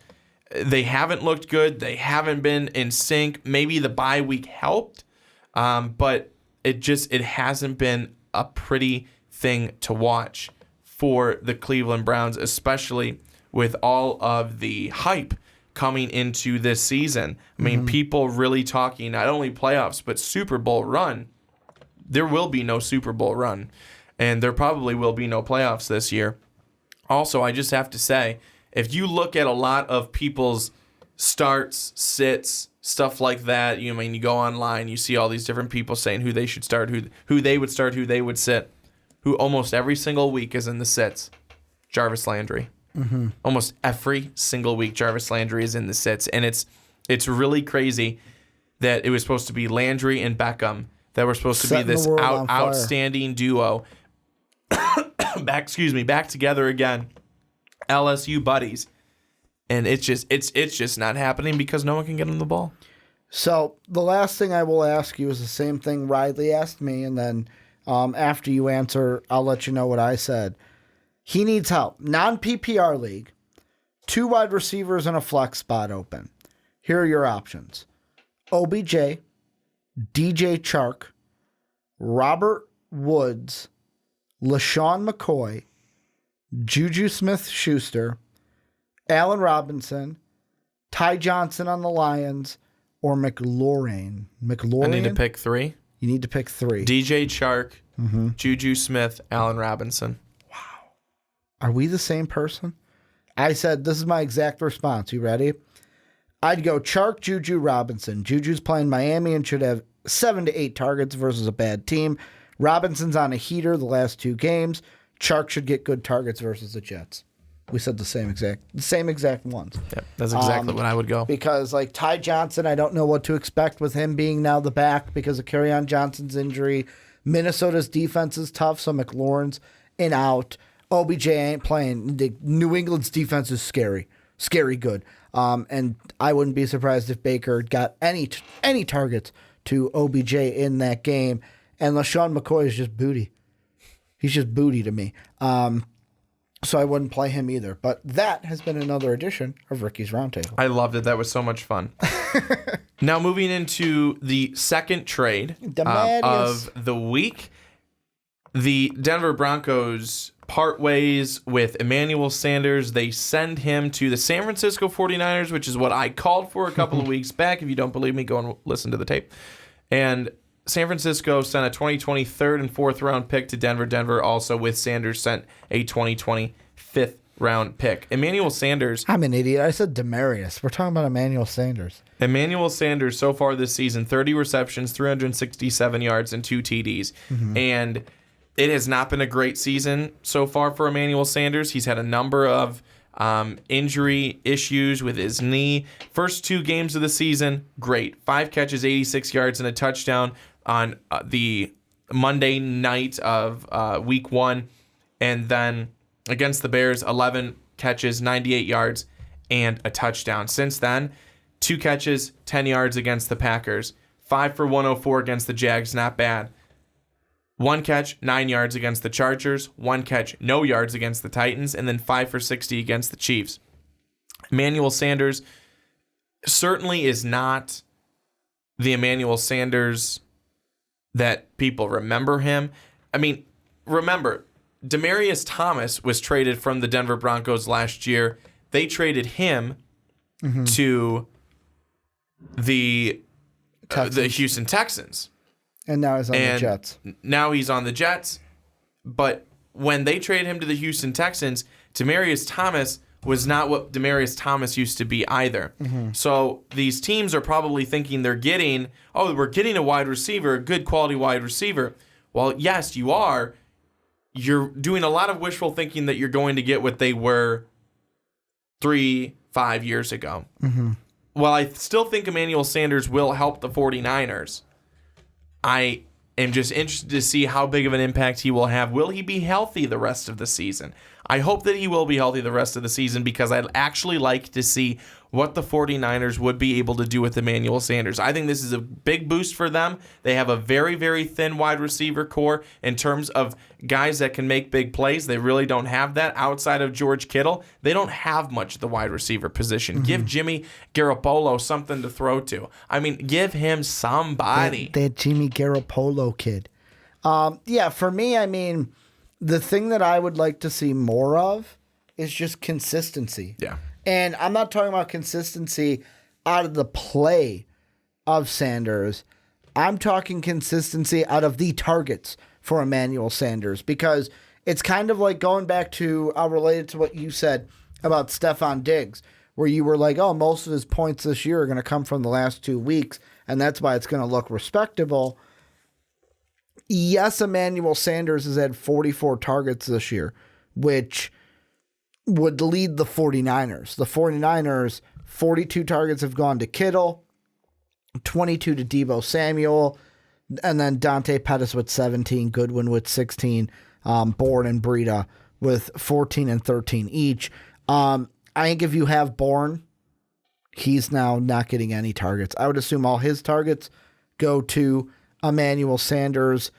They haven't looked good. They haven't been in sync. Maybe the bye week helped, but it hasn't been a pretty thing to watch for the Cleveland Browns, especially with all of the hype coming into this season. I mean, people really talking not only playoffs, but Super Bowl run. There will be no Super Bowl run. and there probably will be no playoffs this year. Also, I just have to say, if you look at a lot of people's starts, sits, stuff like that, you go online, you see all these different people saying who they should start, who they would start, who they would sit, who almost every single week is in the sits. Jarvis Landry. Mm-hmm. Almost every single week, Jarvis Landry is in the sits, and it's really crazy that it was supposed to be Landry and Beckham that were supposed to be this outstanding duo. back together again, LSU buddies, and it's just not happening because no one can get them the ball. So the last thing I will ask you is the same thing Riley asked me, and then after you answer, I'll let you know what I said. He needs help. Non-PPR league, 2 wide receivers and a flex spot open. Here are your options: OBJ, DJ Chark, Robert Woods, LaShawn McCoy, Juju Smith-Schuster, Allen Robinson, Ty Johnson on the Lions, or McLaurin. I need to pick 3. You need to pick 3. DJ Chark, Juju Smith, Allen Robinson. Wow. Are we the same person? I said, this is my exact response. You ready? I'd go Chark, Juju, Robinson. Juju's playing Miami and should have 7 to 8 targets versus a bad team. Robinson's on a heater the last 2 games. Chark should get good targets versus the Jets. We said the same exact ones. Yep, that's exactly what I would go. Because like Ty Johnson, I don't know what to expect with him being now the back because of Kerryon Johnson's injury. Minnesota's defense is tough, so McLaurin's in out. OBJ ain't playing. New England's defense is scary good. And I wouldn't be surprised if Baker got any targets to OBJ in that game. And LaShawn McCoy is just booty. He's just booty to me. So I wouldn't play him either. But that has been another edition of Ricky's Roundtable. I loved it. That was so much fun. Now moving into the second trade of the week. The Denver Broncos part ways with Emmanuel Sanders. They send him to the San Francisco 49ers, which is what I called for a couple of weeks back. If you don't believe me, go and listen to the tape. And San Francisco sent a 2020 third and fourth round pick to Denver. Denver also, with Sanders, sent a 2020 fifth round pick. Emmanuel Sanders. I'm an idiot. I said Demarius. We're talking about Emmanuel Sanders. Emmanuel Sanders so far this season, 30 receptions, 367 yards, and 2 TDs. Mm-hmm. And it has not been a great season so far for Emmanuel Sanders. He's had a number of injury issues with his knee. First 2 games of the season, great. 5 catches, 86 yards, and a touchdown on the Monday night of week 1. And then against the Bears, 11 catches, 98 yards, and a touchdown. Since then, 2 catches, 10 yards against the Packers. 5 for 104 against the Jags, not bad. 1 catch, 9 yards against the Chargers. 1 catch, no yards against the Titans. And then 5 for 60 against the Chiefs. Emmanuel Sanders certainly is not the Emmanuel Sanders that people remember him. I mean, remember, Demaryius Thomas was traded from the Denver Broncos last year. They traded him to the Houston Texans. And now he's on the Jets. Now he's on the Jets. But when they traded him to the Houston Texans, Demaryius Thomas was not what Demaryius Thomas used to be either. Mm-hmm. So these teams are probably thinking we're getting a wide receiver, a good quality wide receiver. Well, yes, you are. You're doing a lot of wishful thinking that you're going to get what they were 3-5 years ago. Mm-hmm. While I still think Emmanuel Sanders will help the 49ers, I am just interested to see how big of an impact he will have. Will he be healthy the rest of the season? I hope that he will be healthy the rest of the season because I'd actually like to see what the 49ers would be able to do with Emmanuel Sanders. I think this is a big boost for them. They have a very, very thin wide receiver core in terms of guys that can make big plays. They really don't have that outside of George Kittle. They don't have much at the wide receiver position. Mm-hmm. Give Jimmy Garoppolo something to throw to. I mean, give him somebody. That Jimmy Garoppolo kid. Yeah, for me, I mean, the thing that I would like to see more of is just consistency. Yeah. And I'm not talking about consistency out of the play of Sanders. I'm talking consistency out of the targets for Emmanuel Sanders, because it's kind of like going back to, related to what you said about Stephon Diggs, where you were like, oh, most of his points this year are going to come from the last 2 weeks, and that's why it's going to look respectable. Yes, Emmanuel Sanders has had 44 targets this year, which would lead the 49ers. The 49ers, 42 targets have gone to Kittle, 22 to Deebo Samuel, and then Dante Pettis with 17, Goodwin with 16, Bourne and Breida with 14 and 13 each. I think if you have Bourne, he's now not getting any targets. I would assume all his targets go to Emmanuel Sanders.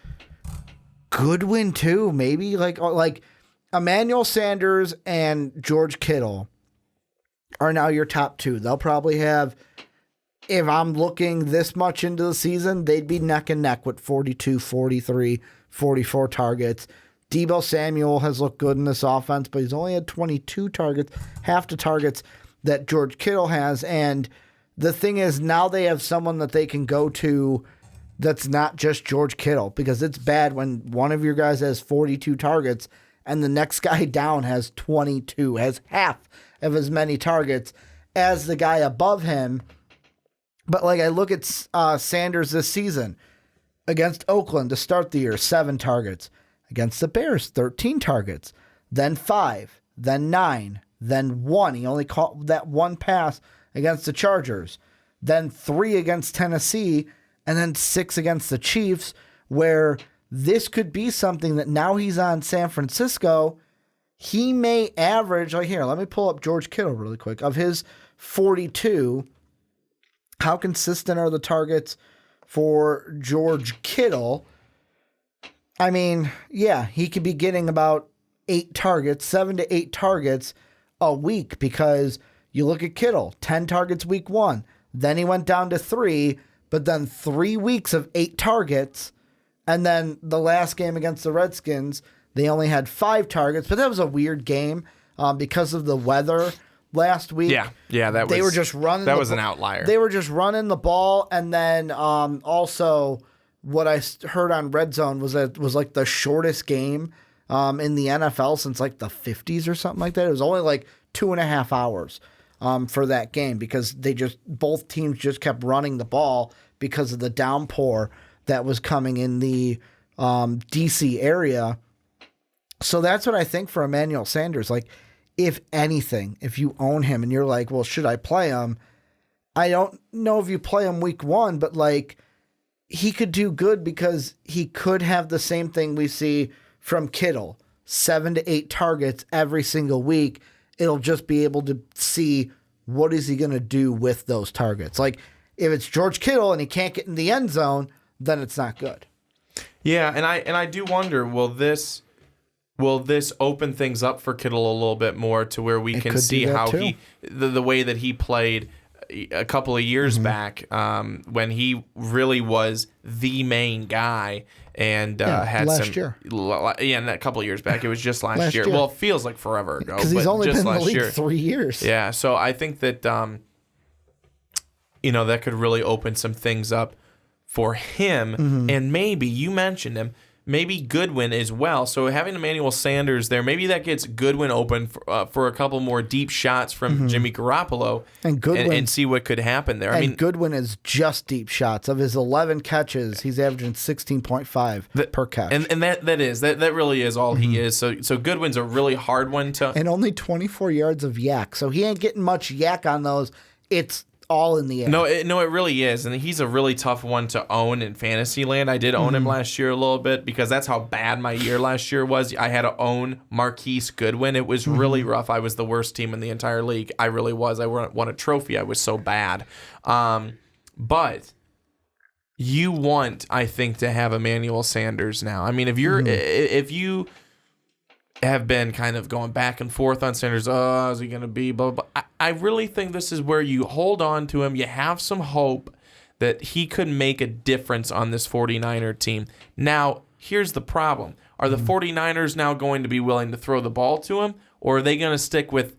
Goodwin too, maybe like Emmanuel Sanders and George Kittle are now your top two. They'll probably have, if I'm looking this much into the season, they'd be neck and neck with 42, 43, 44 targets. Deebo Samuel has looked good in this offense, but he's only had 22 targets, half the targets that George Kittle has. And the thing is, now they have someone that they can go to that's not just George Kittle, because it's bad when one of your guys has 42 targets and the next guy down has 22, has half of as many targets as the guy above him. But like, I look at Sanders this season against Oakland to start the year, 7 targets. Against the Bears, 13 targets, then 5, then 9, then 1. He only caught that one pass against the Chargers, then 3 against Tennessee, and then 6 against the Chiefs, where this could be something that now he's on San Francisco. He may average, like, here, let me pull up George Kittle really quick. Of his 42, how consistent are the targets for George Kittle? I mean, yeah, he could be getting about 8 targets, 7 to 8 targets a week, because you look at Kittle, 10 targets week 1. Then he went down to 3, but then 3 weeks of 8 targets. And then the last game against the Redskins, they only had 5 targets, but that was a weird game because of the weather last week. Yeah, they were just running. That was an outlier. They were just running the ball, and then also, what I heard on Red Zone was that it was like the shortest game in the NFL since like the 50s or something like that. It was only like 2.5 hours for that game, because both teams just kept running the ball because of the downpour that was coming in the DC area. So that's what I think for Emmanuel Sanders. Like, if anything, if you own him and you're like, well, should I play him? I don't know if you play him week 1, but like, he could do good, because he could have the same thing we see from Kittle, 7 to 8 targets every single week. It'll just be able to see what is he going to do with those targets. Like, if it's George Kittle and he can't get in the end zone, then it's not good. Yeah, and I do wonder, will this open things up for Kittle a little bit more, to where we can see how too. the way that he played a couple of years back, when he really was the main guy, and had last year. And a couple of years back, it was just last year. Well, it feels like forever ago, because he's only just been in the last league year. 3 years. Yeah, so I think that that could really open some things up for him, and maybe you mentioned him. Maybe Goodwin as well. So having Emmanuel Sanders there, maybe that gets Goodwin open for a couple more deep shots from Jimmy Garoppolo, and Goodwin, and see what could happen there. I mean, Goodwin is just deep shots. Of his 11 catches, he's averaging 16.5 per catch. And that really is all he is. So Goodwin's a really hard one to. And only 24 yards of yak. So he ain't getting much yak on those. It's all in the air. No, it really is, and he's a really tough one to own in fantasy land. I did own him last year a little bit, because that's how bad my year last year was. I had to own Marquise Goodwin. It was really rough. I was the worst team in the entire league. I really was. I won a trophy. I was so bad. But you want, I think, to have Emmanuel Sanders now. I mean, if you have been kind of going back and forth on Sanders, is he going to be blah, blah, blah. I really think this is where you hold on to him. You have some hope that he could make a difference on this 49er team. Now, here's the problem. Are the 49ers now going to be willing to throw the ball to him, or are they going to stick with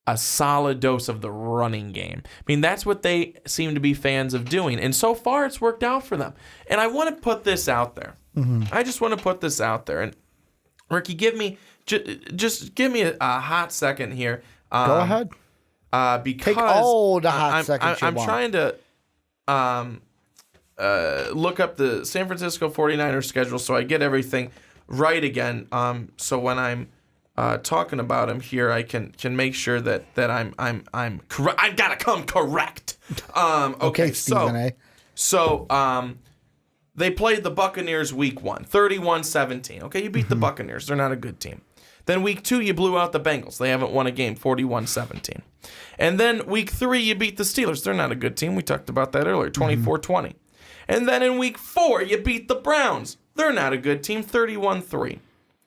a solid dose of the running game? I mean, that's what they seem to be fans of doing, and so far it's worked out for them. And I want to put this out there. I just want to put this out there. And Ricky, just give me a hot second here. Go ahead. Because Take all the hot seconds I'm trying to look up the San Francisco 49ers schedule so I get everything right again. So when I'm talking about them here, I can make sure that I'm correct. I've got to come correct. Okay, Stephen A. So they played the Buccaneers week 1, 31-17. Okay, you beat the Buccaneers. They're not a good team. Then week 2, you blew out the Bengals. They haven't won a game, 41-17. And then week 3, you beat the Steelers. They're not a good team. We talked about that earlier, 24-20. And then in week 4, you beat the Browns. They're not a good team, 31-3.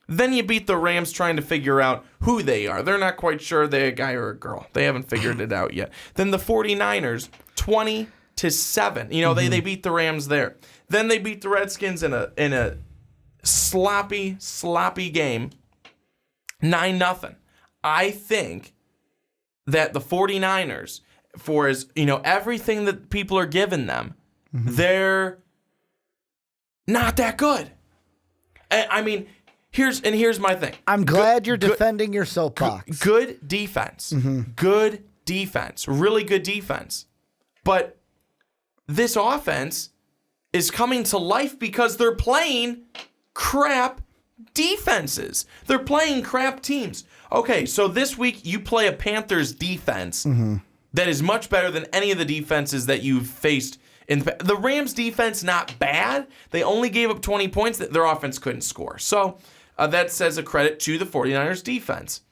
Then you beat the Rams trying to figure out who they are. They're not quite sure they're a guy or a girl. They haven't figured it out yet. Then the 49ers, 20-7. You know, they beat the Rams there. Then they beat the Redskins in a sloppy game, 9-0. I think that the 49ers, for as everything that people are giving them, they're not that good. I mean, here's my thing. I'm glad you're defending your soapbox. Good defense. Good defense. Really good defense. But this offense is coming to life because they're playing crap defenses. They're playing crap teams. Okay, so this week you play a Panthers defense that is much better than any of the defenses that you've faced. The Rams defense, not bad. They only gave up 20 points. That their offense couldn't score. So that says a credit to the 49ers defense.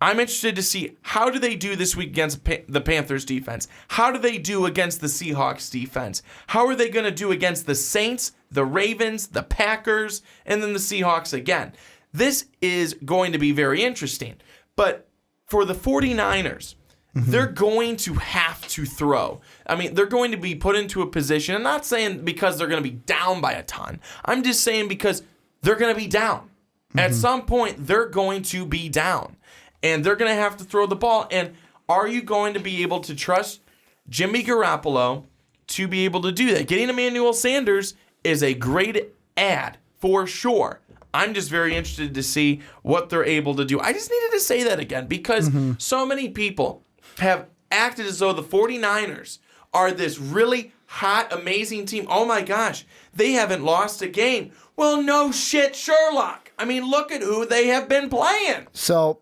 I'm interested to see how do they do this week against the Panthers defense? How do they do against the Seahawks defense? How are they going to do against the Saints, the Ravens, the Packers, and then the Seahawks again? This is going to be very interesting. But for the 49ers, they're going to have to throw. I mean, they're going to be put into a position. I'm not saying because they're going to be down by a ton. I'm just saying because they're going to be down. At some point, they're going to be down. And they're going to have to throw the ball. And are you going to be able to trust Jimmy Garoppolo to be able to do that? Getting Emmanuel Sanders is a great add for sure. I'm just very interested to see what they're able to do. I just needed to say that again because so many people have acted as though the 49ers are this really hot, amazing team. Oh my gosh, they haven't lost a game. Well, no shit, Sherlock. I mean, look at who they have been playing. So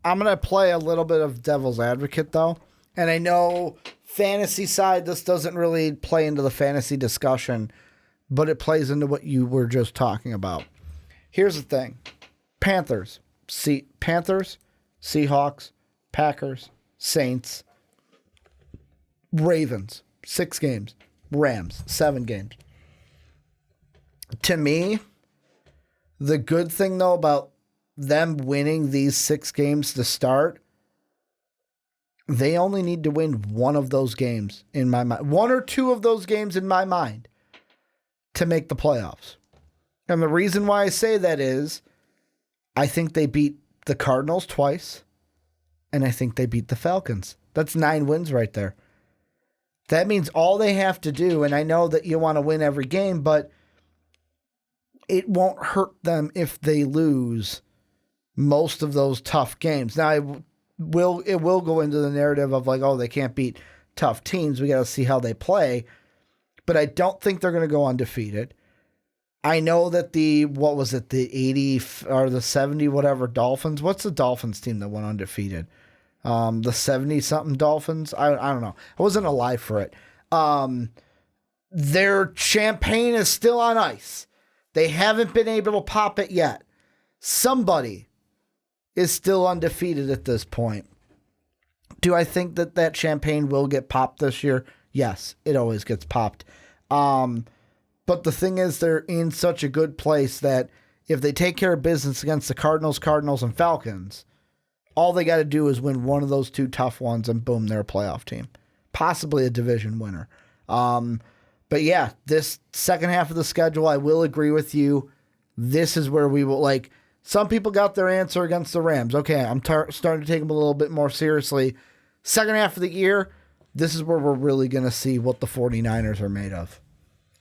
I'm going to play a little bit of devil's advocate, though. And I know fantasy side, this doesn't really play into the fantasy discussion, but it plays into what you were just talking about. Here's the thing. Panthers, Seahawks, Packers, Saints, Ravens, 6 games. Rams, 7 games. To me, the good thing, though, about them winning these 6 games to start, they only need to win one of those games in my mind. 1 or 2 of those games in my mind to make the playoffs. And the reason why I say that is I think they beat the Cardinals twice, and I think they beat the Falcons. That's 9 wins right there. That means all they have to do, and I know that you want to win every game, but it won't hurt them if they lose most of those tough games. Now, it will go into the narrative of like, oh, they can't beat tough teams. We got to see how they play. But I don't think they're going to go undefeated. I know that the 80 or the 70 whatever Dolphins. What's the Dolphins team that went undefeated? The 70-something Dolphins? I don't know. I wasn't alive for it. Their champagne is still on ice. They haven't been able to pop it yet. Somebody is still undefeated at this point. Do I think that champagne will get popped this year? Yes, it always gets popped. But the thing is, they're in such a good place that if they take care of business against the Cardinals, and Falcons, all they got to do is win one of those 2 tough ones, and boom, they're a playoff team. Possibly a division winner. But yeah, this second half of the schedule, I will agree with you. This is where we will, like, some people got their answer against the Rams. Okay, I'm starting to take them a little bit more seriously. Second half of the year, this is where we're really going to see what the 49ers are made of.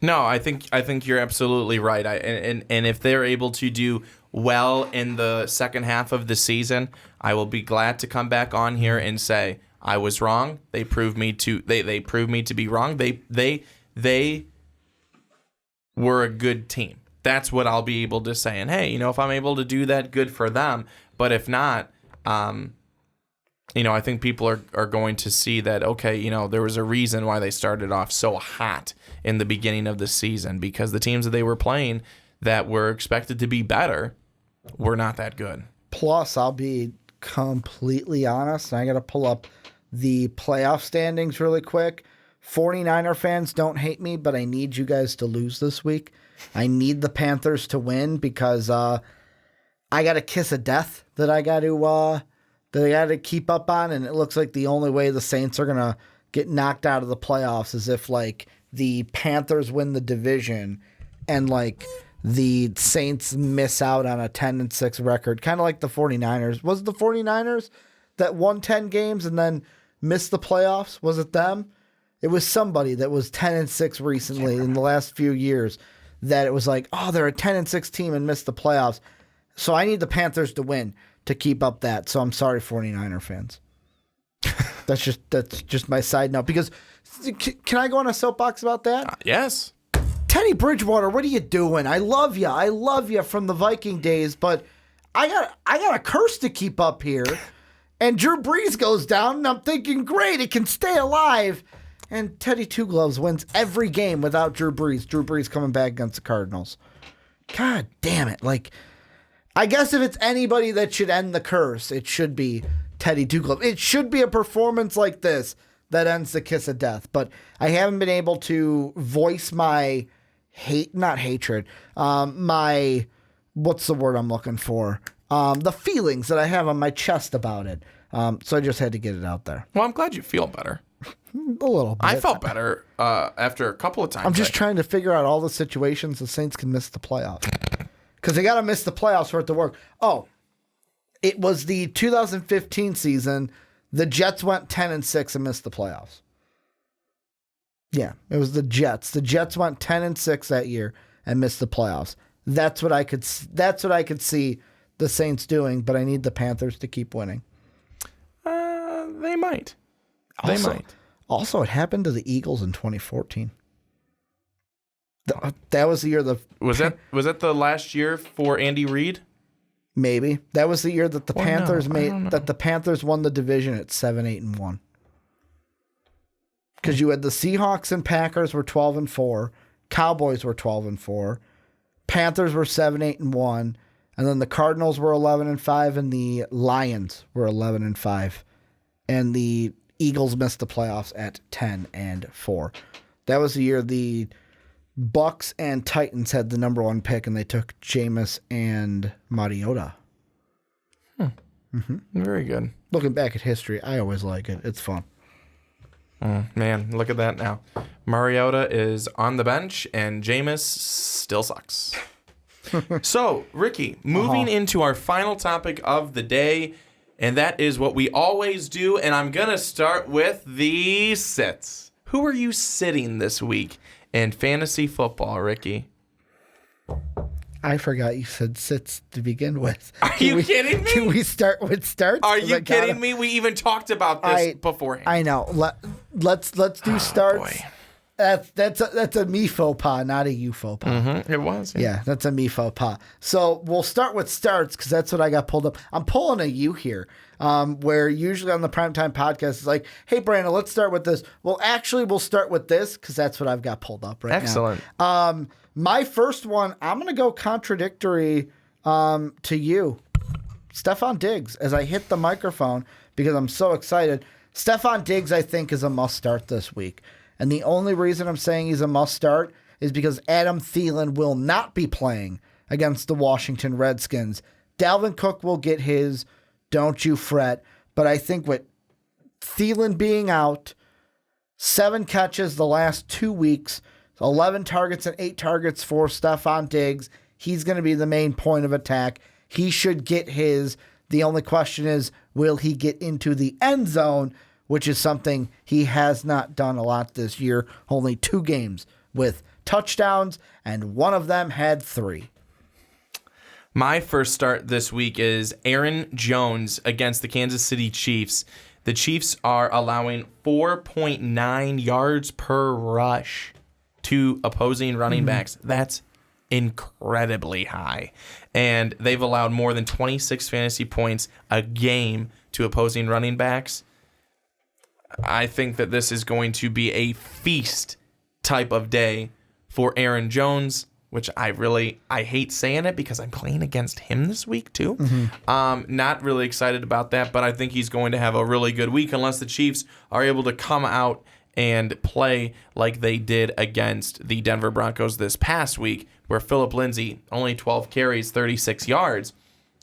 No, I think you're absolutely right. And if they're able to do well in the second half of the season, I will be glad to come back on here and say I was wrong. They proved me to be wrong. They were a good team. That's what I'll be able to say. And hey, if I'm able to do that, good for them. But if not, I think people are going to see that, okay, there was a reason why they started off so hot in the beginning of the season, because the teams that they were playing that were expected to be better were not that good. Plus, I'll be completely honest, and I got to pull up the playoff standings really quick. 49er fans, don't hate me, but I need you guys to lose this week. I need the Panthers to win because I got a kiss of death that I got to keep up on, and it looks like the only way the Saints are going to get knocked out of the playoffs is if, the Panthers win the division and, the Saints miss out on a 10-6 record, kind of like the 49ers. Was it the 49ers that won 10 games and then missed the playoffs? Was it them? It was somebody that was 10-6 recently in the last few years that it was like, oh, they're a 10-6 team and missed the playoffs. So I need the Panthers to win to keep up that. So I'm sorry, 49er fans. That's just my side note. Because can I go on a soapbox about that? Yes. Teddy Bridgewater, what are you doing? I love you. I love you from the Viking days, but I got a curse to keep up here. And Drew Brees goes down, and I'm thinking, great, it can stay alive. And Teddy Two Gloves wins every game without Drew Brees. Drew Brees coming back against the Cardinals. God damn it. I guess if it's anybody that should end the curse, it should be Teddy Two Gloves. It should be a performance like this that ends the kiss of death. But I haven't been able to voice my not hatred, my, what's the word I'm looking for? The feelings that I have on my chest about it. So I just had to get it out there. Well, I'm glad you feel better. A little bit. I felt better after a couple of times. I'm just trying to figure out all the situations the Saints can miss the playoffs. Because they got to miss the playoffs for it to work. Oh, it was the 2015 season. The Jets went 10-6 and missed the playoffs. Yeah, it was the Jets. The Jets went 10-6 that year and missed the playoffs. That's what I could see the Saints doing, but I need the Panthers to keep winning. They might. Also, it happened to the Eagles in 2014. That was the year was Maybe that was the year that the Panthers won the division at 7-8-1. Because you had the Seahawks and Packers were 12-4, Cowboys were 12-4, Panthers were 7-8-1, and then the Cardinals were 11-5, and the Lions were 11-5, and the Eagles missed the playoffs at 10-4. That was the year the Bucks and Titans had the number 1 pick, and they took Jameis and Mariota. Mm-hmm. Very good. Looking back at history, I always like it. It's fun. Man, look at that now. Mariota is on the bench, and Jameis still sucks. So, Ricky, moving into our final topic of the day, and that is what we always do, and I'm going to start with the sits. Who are you sitting this week in fantasy football, Ricky? I forgot you said sits to begin with. Are you kidding me? Can we start with starts? Are you kidding me? We even talked about this beforehand. I know. Let's do starts. Boy. That's a me faux pas, not a you faux pas. Mm-hmm. It was. Yeah, that's a me faux pas. So we'll start with starts because that's what I got pulled up. I'm pulling a you here, where usually on the Primetime Podcast it's like, hey, Brandon, let's start with this. Well, actually, we'll start with this because that's what I've got pulled up right now. Excellent. My first one, I'm going to go contradictory to you. Stephon Diggs, as I hit the microphone because I'm so excited. Stephon Diggs, I think, is a must start this week. And the only reason I'm saying he's a must start is because Adam Thielen will not be playing against the Washington Redskins. Dalvin Cook will get his, don't you fret. But I think with Thielen being out, 7 catches the last 2 weeks, 11 targets and 8 targets for Stephon Diggs. He's going to be the main point of attack. He should get his. The only question is, will he get into the end zone, which is something he has not done a lot this year. Only 2 games with touchdowns, and one of them had 3. My first start this week is Aaron Jones against the Kansas City Chiefs. The Chiefs are allowing 4.9 yards per rush to opposing running backs. That's incredibly high. And they've allowed more than 26 fantasy points a game to opposing running backs. I think that this is going to be a feast type of day for Aaron Jones, which I hate saying it because I'm playing against him this week too. Not really excited about that, but I think he's going to have a really good week unless the Chiefs are able to come out and play like they did against the Denver Broncos this past week, where Phillip Lindsay, only 12 carries, 36 yards.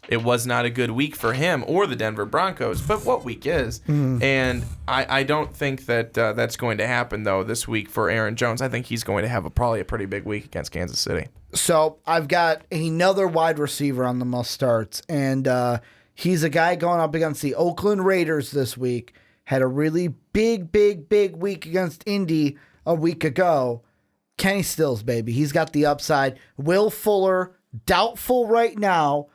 It was not a good week for him or the Denver Broncos, but what week is? And I don't think that that's going to happen, though, this week for Aaron Jones. I think he's going to have probably a pretty big week against Kansas City. So I've got another wide receiver on the must starts, and he's a guy going up against the Oakland Raiders this week. Had a really big week against Indy a week ago. Kenny Stills, baby. He's got the upside. Will Fuller, doubtful right now.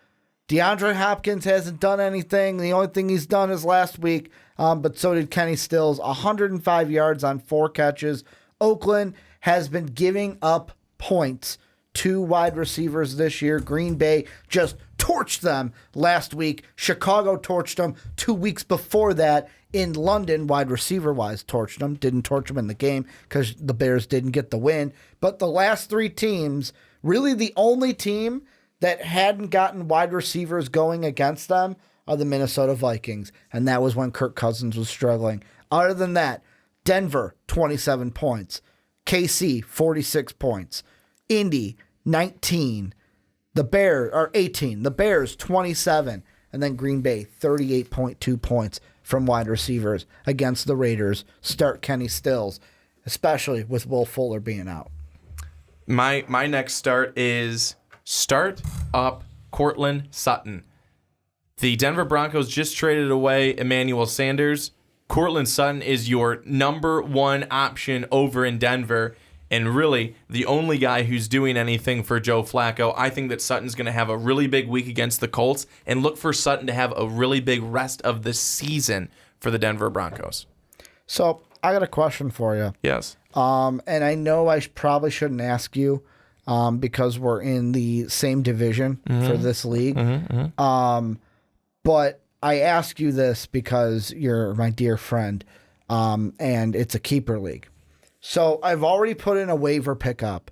DeAndre Hopkins hasn't done anything. The only thing he's done is last week, but so did Kenny Stills. 105 yards on 4 catches. Oakland has been giving up points to wide receivers this year. Green Bay just torched them last week. Chicago torched them 2 weeks before that. In London, wide receiver-wise, torched them. Didn't torch them in the game because the Bears didn't get the win. But the last 3 teams, really the only team that hadn't gotten wide receivers going against them are the Minnesota Vikings. And that was when Kirk Cousins was struggling. Other than that, Denver, 27 points. KC, 46 points. Indy, 19. The Bears are 18. The Bears, 27. And then Green Bay, 38.2 points from wide receivers against the Raiders. Start Kenny Stills, especially with Will Fuller being out. My next start is start up Courtland Sutton. The Denver Broncos just traded away Emmanuel Sanders. Courtland Sutton is your number 1 option over in Denver, and really the only guy who's doing anything for Joe Flacco. I think that Sutton's going to have a really big week against the Colts, and look for Sutton to have a really big rest of the season for the Denver Broncos. So I got a question for you. Yes. And I know I probably shouldn't ask you because we're in the same division for this league. But I ask you this because you're my dear friend, and it's a keeper league. So I've already put in a waiver pickup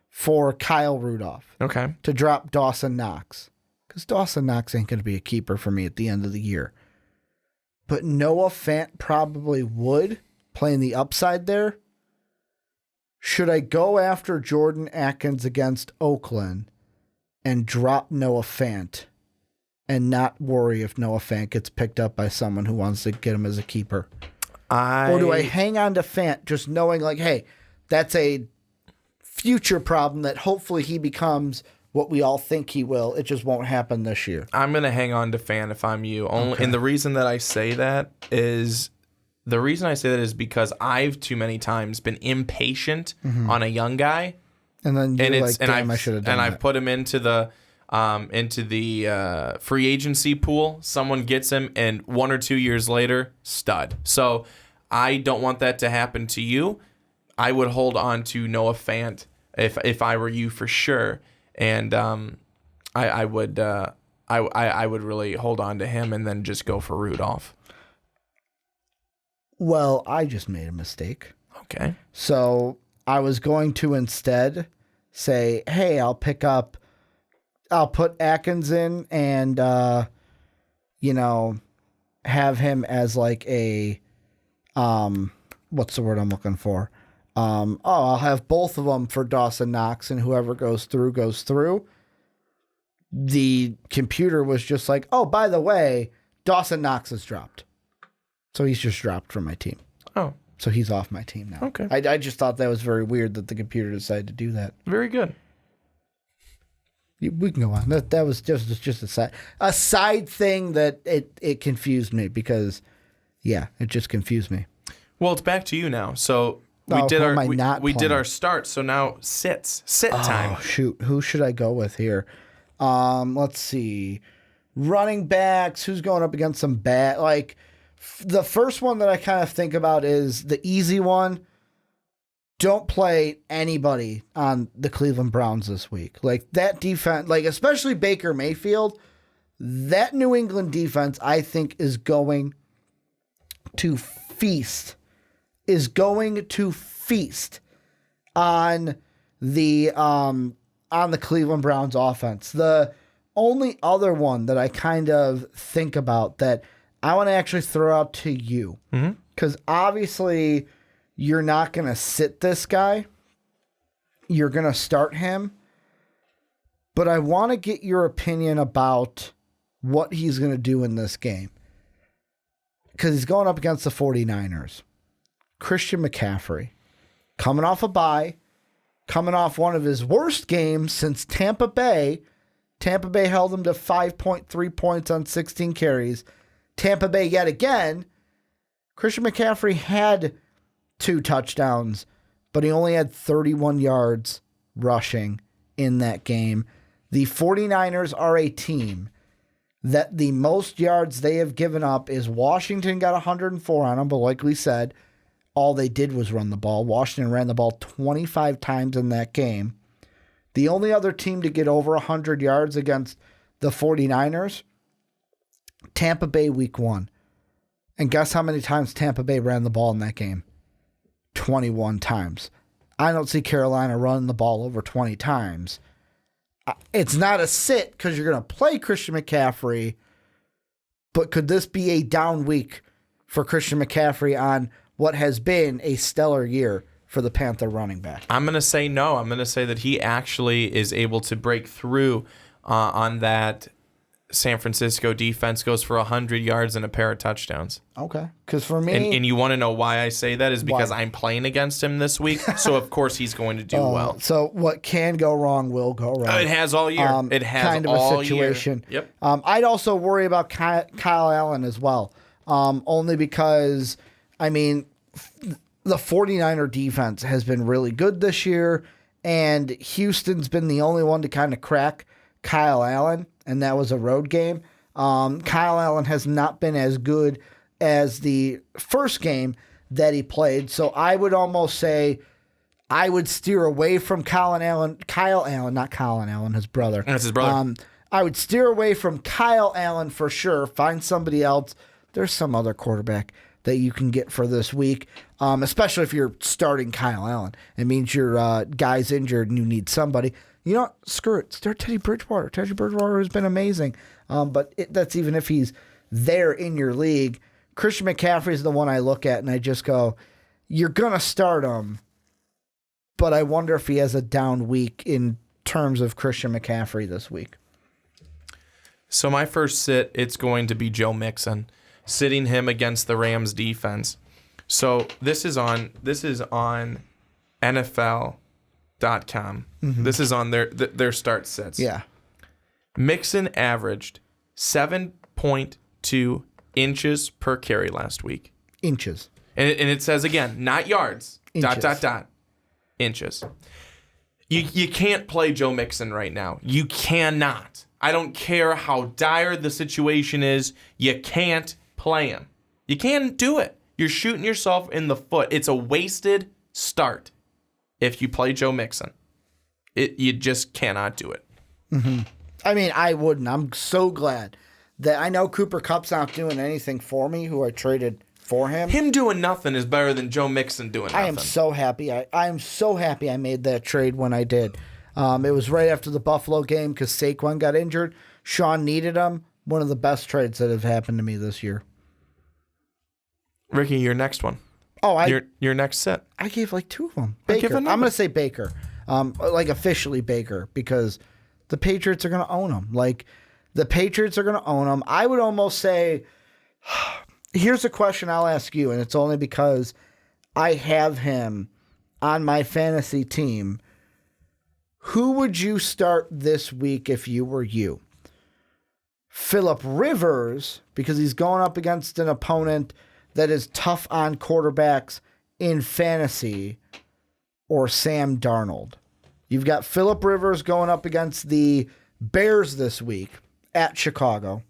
for Kyle Rudolph. Okay. To drop Dawson Knox. Because Dawson Knox ain't going to be a keeper for me at the end of the year. But Noah Fant probably would, playing the upside there. Should I go after Jordan Atkins against Oakland and drop Noah Fant and not worry if Noah Fant gets picked up by someone who wants to get him as a keeper? Or do I hang on to Fant just knowing, like, hey, that's a future problem that hopefully he becomes what we all think he will. It just won't happen this year. I'm going to hang on to Fant if I'm you. And the reason that I say that is because I've too many times been impatient on a young guy. And then you're like, damn, I should have done that. And I've put him into the free agency pool. Someone gets him, and 1 or 2 years later, stud. So I don't want that to happen to you. I would hold on to Noah Fant if I were you for sure, and I would really hold on to him and then just go for Rudolph. Well, I just made a mistake. Okay. So I was going to instead say, hey, I'll put Atkins in and, have him as like a, what's the word I'm looking for? I'll have both of them for Dawson Knox, and whoever goes through, goes through. The computer was just like, oh, by the way, Dawson Knox is dropped. So he's just dropped from my team. Oh. So he's off my team now. Okay. I just thought that was very weird that the computer decided to do that. Very good. We can go on. That was just a side thing that it confused me because, yeah, it just confused me. Well, it's back to you now. So we did who our am I not we did playing? our start. So now sit time. Oh, shoot. Who should I go with here? Let's see. Running backs. Who's going up against some bad? Like, the first one that I kind of think about is the easy one. Don't play anybody on the Cleveland Browns this week. Like, that defense, like, especially Baker Mayfield, that New England defense, I think, is going to feast. On the Cleveland Browns offense. The only other one that I kind of think about that I want to actually throw out to you, because obviously you're not going to sit this guy. You're going to start him. But I want to get your opinion about what he's going to do in this game, because he's going up against the 49ers. Christian McCaffrey, coming off a bye, coming off one of his worst games since Tampa Bay. Tampa Bay held him to 5.3 points on 16 carries. Tampa Bay yet again. Christian McCaffrey had 2 touchdowns, but he only had 31 yards rushing in that game. The 49ers are a team that the most yards they have given up is Washington got 104 on them, but like we said, all they did was run the ball. Washington ran the ball 25 times in that game. The only other team to get over 100 yards against the 49ers, Tampa Bay week 1. And guess how many times Tampa Bay ran the ball in that game? 21 times. I don't see Carolina running the ball over 20 times. It's not a sit because you're going to play Christian McCaffrey, but could this be a down week for Christian McCaffrey on what has been a stellar year for the Panther running back? I'm going to say no. I'm going to say that he actually is able to break through on that San Francisco defense, goes for 100 yards and a pair of touchdowns. Okay. Because for me... And you want to know why I say that is because I'm playing against him this week, so of course he's going to do well. So what can go wrong will go wrong. It has all year. It has kind of all a situation. Year. Yep. I'd also worry about Kyle Allen as well, only because, I mean, the 49er defense has been really good this year, and Houston's been the only one to kind of crack Kyle Allen, and that was a road game. Kyle Allen has not been as good as the first game that he played, so I would almost say I would steer away from Kyle Allen, not Colin Allen, his brother. That's his brother. I would steer away from Kyle Allen for sure. Find somebody else. There's some other quarterback that you can get for this week, especially if you're starting Kyle Allen. It means your guy's injured and you need somebody. You know, screw it. Start Teddy Bridgewater. Teddy Bridgewater has been amazing, but that's even if he's there in your league. Christian McCaffrey is the one I look at, and I just go, you're going to start him, but I wonder if he has a down week in terms of Christian McCaffrey this week. So my first sit, it's going to be Joe Mixon, sitting him against the Rams defense. So this is on NFL.com. Mm-hmm. This is on their start sets. Yeah. Mixon averaged 7.2 inches per carry last week. Inches. And it says again, not yards. Inches. Inches. You can't play Joe Mixon right now. You cannot. I don't care how dire the situation is. You can't play him. You can't do it. You're shooting yourself in the foot. It's a wasted start if you play Joe Mixon. You just cannot do it. Mm-hmm. I mean, I wouldn't. I'm so glad that I know Cooper Kupp's not doing anything for me, who I traded for him. Him doing nothing is better than Joe Mixon doing nothing. I am so happy. I am so happy I made that trade when I did. It was right after the Buffalo game because Saquon got injured. Sean needed him. One of the best trades that have happened to me this year. Ricky, your next one. Oh, your next set. I gave like 2 of them. Baker. I'm going to say Baker. Like officially Baker, because the Patriots are going to own him. Like, the Patriots are going to own him. I would almost say, here's a question I'll ask you, and it's only because I have him on my fantasy team. Who would you start this week if you were you? Phillip Rivers, because he's going up against an opponent that is tough on quarterbacks in fantasy, or Sam Darnold? You've got Phillip Rivers going up against the Bears this week at Chicago.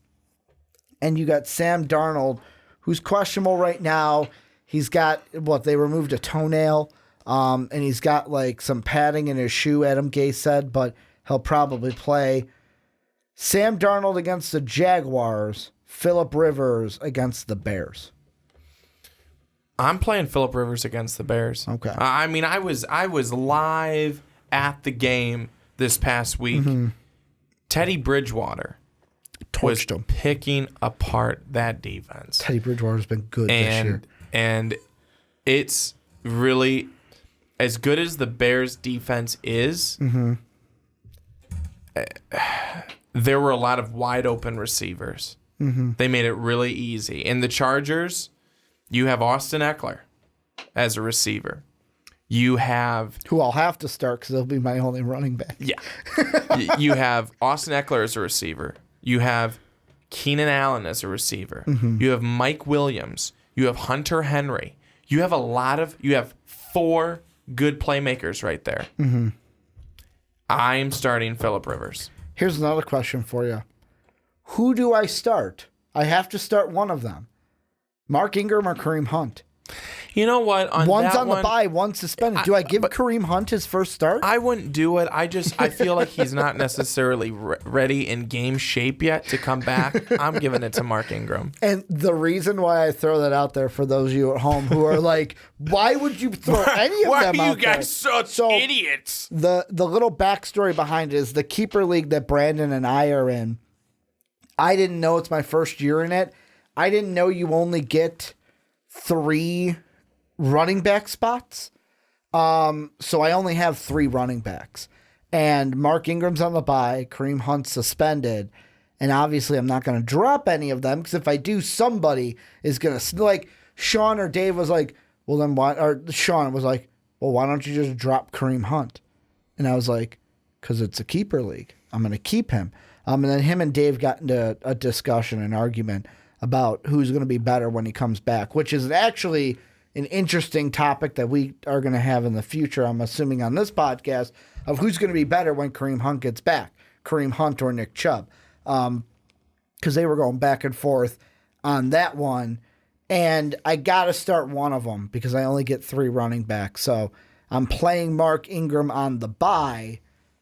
And you got Sam Darnold, who's questionable right now. He's got, they removed a toenail, and he's got like some padding in his shoe, Adam Gase said, but he'll probably play. Sam Darnold against the Jaguars, Phillip Rivers against the Bears. I'm playing Phillip Rivers against the Bears. Okay. I mean, I was live at the game this past week. Mm-hmm. Teddy Bridgewater was picking apart that defense. Teddy Bridgewater's been good this year. And it's really, as good as the Bears defense is, there were a lot of wide open receivers. Mm-hmm. They made it really easy. In the Chargers, you have Austin Eckler as a receiver. You have... Who I'll have to start because he'll be my only running back. Yeah. You have Austin Eckler as a receiver. You have Keenan Allen as a receiver. Mm-hmm. You have Mike Williams. You have Hunter Henry. You have you have 4 good playmakers right there. Mm-hmm. I'm starting Phillip Rivers. Here's another question for you. Who do I start? I have to start one of them. Mark Ingram or Kareem Hunt? You know what? One's on the bye, one's suspended. Do I give Kareem Hunt his first start? I wouldn't do it. I feel like he's not necessarily ready in game shape yet to come back. I'm giving it to Mark Ingram. And the reason why I throw that out there for those of you at home who are like, why would you throw any of them out there? Why are you guys such idiots? The little backstory behind it is the keeper league that Brandon and I are in. I didn't know, it's my first year in it. I didn't know you only get 3 running back spots. So I only have 3 running backs. And Mark Ingram's on the bye. Kareem Hunt's suspended. And obviously I'm not going to drop any of them because if I do, somebody is going to... Like Sean or Dave was like, well then why... Or Sean was like, well, why don't you just drop Kareem Hunt? And I was like, because it's a keeper league. I'm going to keep him. And then him and Dave got into a discussion, an argument about who's going to be better when he comes back, which is actually an interesting topic that we are going to have in the future, I'm assuming, on this podcast, of who's going to be better when Kareem Hunt gets back, Kareem Hunt or Nick Chubb, because they were going back and forth on that one, and I got to start one of them because I only get 3 running backs, so I'm playing Mark Ingram on the bye,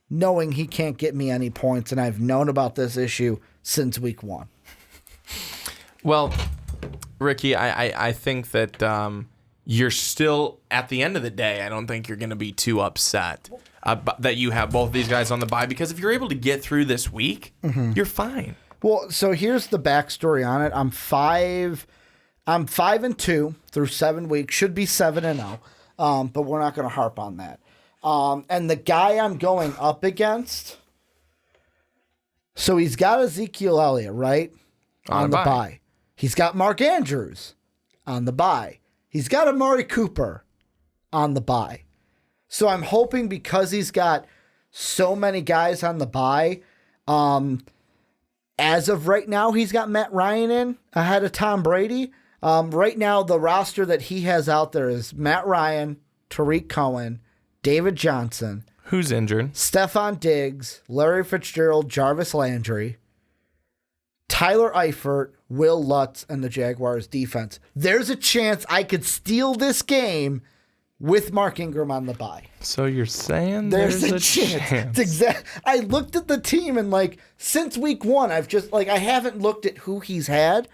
knowing he can't get me any points, and I've known about this issue since week 1. Well, Ricky, I think that you're still, at the end of the day, I don't think you're going to be too upset that you have both these guys on the bye, because if you're able to get through this week, you're fine. Well, so here's the backstory on it. I'm 5-2 through 7 weeks, should be 7-0, but we're not going to harp on that. And the guy I'm going up against, so he's got Ezekiel Elliott, right? On the bye. He's got Mark Andrews on the bye. He's got Amari Cooper on the bye. So I'm hoping because he's got so many guys on the bye, as of right now, he's got Matt Ryan in ahead of Tom Brady. Right now, the roster that he has out there is Matt Ryan, Tariq Cohen, David Johnson. Who's injured? Stephon Diggs, Larry Fitzgerald, Jarvis Landry, Tyler Eifert, Will Lutz, and the Jaguars defense. There's a chance I could steal this game with Mark Ingram on the bye. So you're saying there's a chance. It's I looked at the team and since week 1, I've just I haven't looked at who he's had,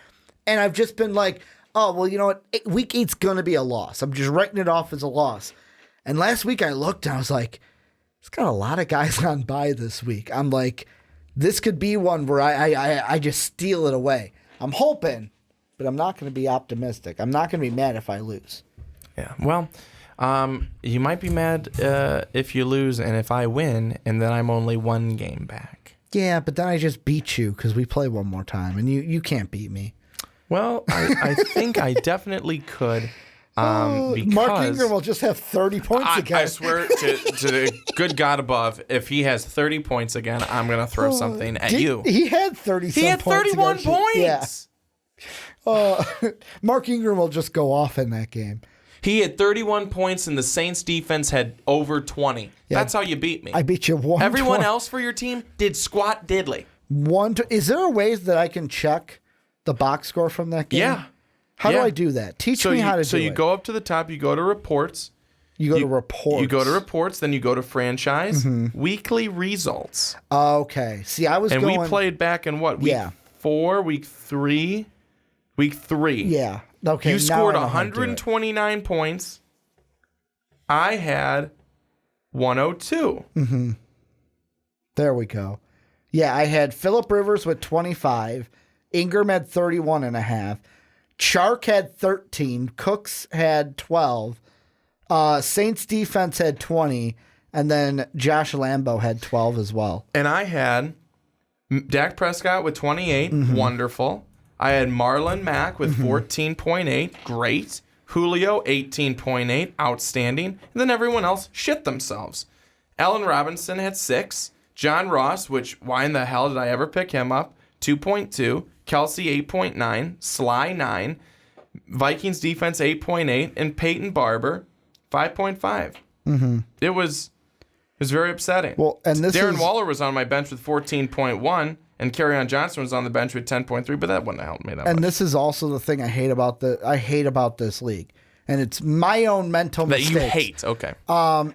and I've just been like, oh, well, you know what? Week 8's going to be a loss. I'm just writing it off as a loss. And last week I looked and I was like, it's got a lot of guys on bye this week. I'm like, this could be one where I just steal it away. I'm hoping, but I'm not going to be optimistic. I'm not going to be mad if I lose. Yeah, well, you might be mad if you lose and if I win, and then I'm only 1 game back. Yeah, but then I just beat you because we play one more time, and you can't beat me. Well, I think I definitely could. Because Mark Ingram will just have 30 points again. I swear to the good God above, if he has 30 points again, I'm going to throw something at you. He had 30 He had 31 points. Yeah. Mark Ingram will just go off in that game. He had 31 points, and the Saints defense had over 20. Yeah, that's how you beat me. I beat you 1. Everyone else for your team did squat diddly. Is there a way that I can check the box score from that game? Yeah. How do I do that? Teach me how to do it. So you go up to the top, you go to reports. You go to reports. You go to reports, then you go to franchise, weekly results. Okay. See, and we played back in what? Week 4, week 3? Week 3. Yeah. Okay. You scored 129 points. I had 102. Mm-hmm. There we go. Yeah, I had Phillip Rivers with 25. Ingram had 31.5. Chark had 13. Cooks had 12. Saints defense had 20. And then Josh Lambo had 12 as well. And I had Dak Prescott with 28. Wonderful. I had Marlon Mack with 14.8. Great. Julio, 18.8. Outstanding. And then everyone else shit themselves. Allen Robinson had 6. John Ross, which, why in the hell did I ever pick him up? 2.2. Kelsey, 8.9. Sly, 9. Vikings defense, 8.8. And Peyton Barber, 5.5. It was very upsetting. Well, and Darren Waller was on my bench with 14.1. And Kerryon Johnson was on the bench with 10.3, but that wouldn't have helped me that much. And this is also the thing I hate about this league. And it's my own mental mistakes. That you hate, okay.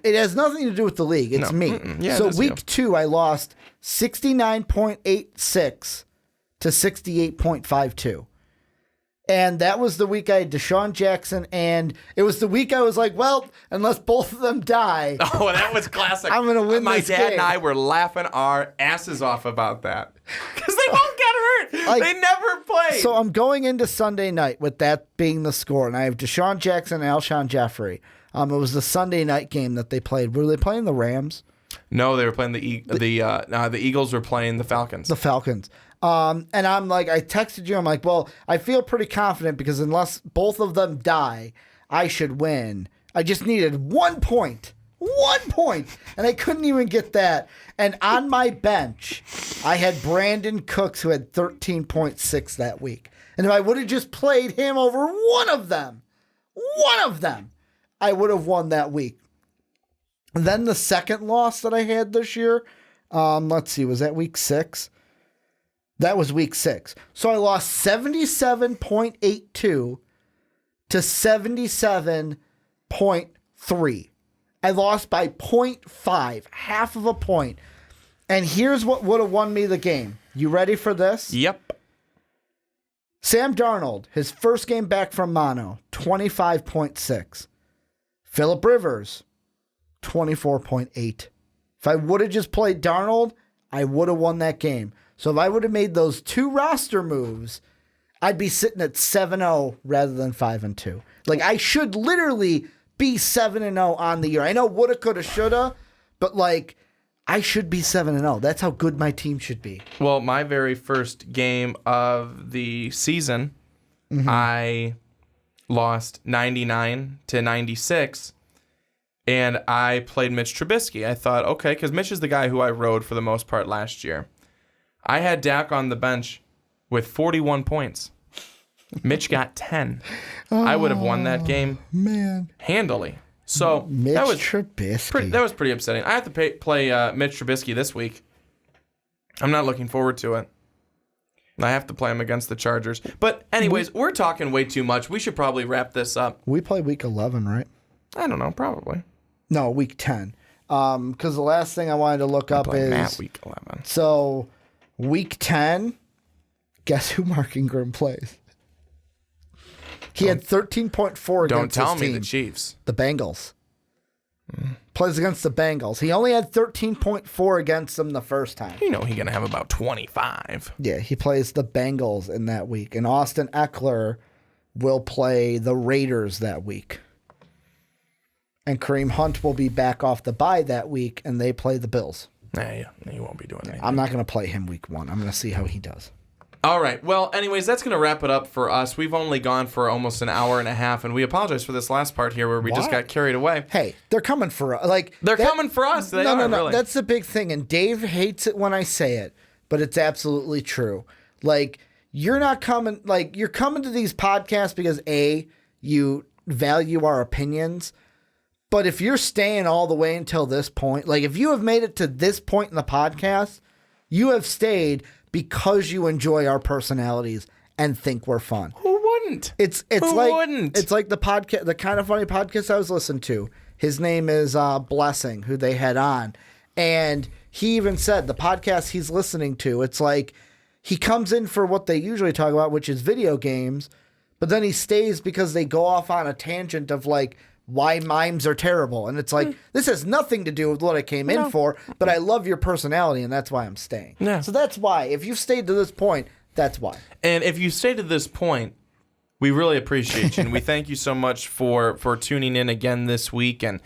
It has nothing to do with the league. It's me. Yeah, so week 2, I lost 69.86 to 68.52. And that was the week I had Deshaun Jackson, and it was the week I was like, well, unless both of them die. Oh, that was classic. I'm going to win this game. My dad and I were laughing our asses off about that. Because they won't get hurt. They never play. So I'm going into Sunday night with that being the score, and I have Deshaun Jackson and Alshon Jeffrey. It was the Sunday night game that they played. Were they playing the Rams? No, they were playing the Eagles were playing the Falcons. The Falcons. And I'm like, I texted you. I'm like, well, I feel pretty confident because unless both of them die, I should win. I just needed 1 point. 1 point. And I couldn't even get that. And on my bench, I had Brandon Cooks, who had 13.6 that week. And if I would have just played him over one of them, I would have won that week. And then the second loss that I had this year, let's see, was that week 6? That was week 6. So I lost 77.82 to 77.3. I lost by 0.5, half of a point. And here's what would have won me the game. You ready for this? Yep. Sam Darnold, his first game back from mono, 25.6. Phillip Rivers, 24.8. If I would have just played Darnold, I would have won that game. So if I would have made those 2 roster moves, I'd be sitting at 7-0 rather than 5-2. Like, I should literally be 7-0 on the year. I know woulda, coulda, shoulda, but like, I should be 7-0. That's how good my team should be. Well, my very first game of the season, I lost 99-96, and I played Mitch Trubisky. I thought, okay, because Mitch is the guy who I rode for the most part last year. I had Dak on the bench with 41 points. Mitch got 10. I would have won that game handily. So Mitch Trubisky. That was pretty upsetting. I have to play Mitch Trubisky this week. I'm not looking forward to it. I have to play him against the Chargers. But anyways, we're talking way too much. We should probably wrap this up. We play week 11, right? I don't know, probably. No, week 10. Because the last thing I wanted to look up is Matt week 11. So week 10, guess who Mark Ingram plays? He had 13.4 against his team. Don't tell me the Chiefs. The Bengals. Plays against the Bengals. He only had 13.4 against them the first time. You know he's going to have about 25. Yeah, he plays the Bengals in that week. And Austin Eckler will play the Raiders that week. And Kareem Hunt will be back off the bye that week, and they play the Bills. Yeah, he won't be doing anything. I'm not going to play him week 1. I'm going to see how he does. All right. Well, anyways, that's going to wrap it up for us. We've only gone for almost an hour and a half, and we apologize for this last part here where we just got carried away. Hey, they're coming for us. Coming for us. They no, are, no. really. That's the big thing, and Dave hates it when I say it, but it's absolutely true. Like, you're not coming. Like, you're coming to these podcasts because A, you value our opinions. But if you're staying all the way until this point, like if you have made it to this point in the podcast, you have stayed because you enjoy our personalities and think we're fun. Who wouldn't? It's like the podcast, the Kind of Funny podcast I was listening to. His name is Blessing, who they had on. And he even said the podcast he's listening to, it's like he comes in for what they usually talk about, which is video games, but then he stays because they go off on a tangent of like why mimes are terrible. And it's like, this has nothing to do with what I came in for, but I love your personality and that's why I'm staying. Yeah. So that's why. If you've stayed to this point, that's why. And if you stay to this point, we really appreciate you, and we thank you so much for tuning in again this week and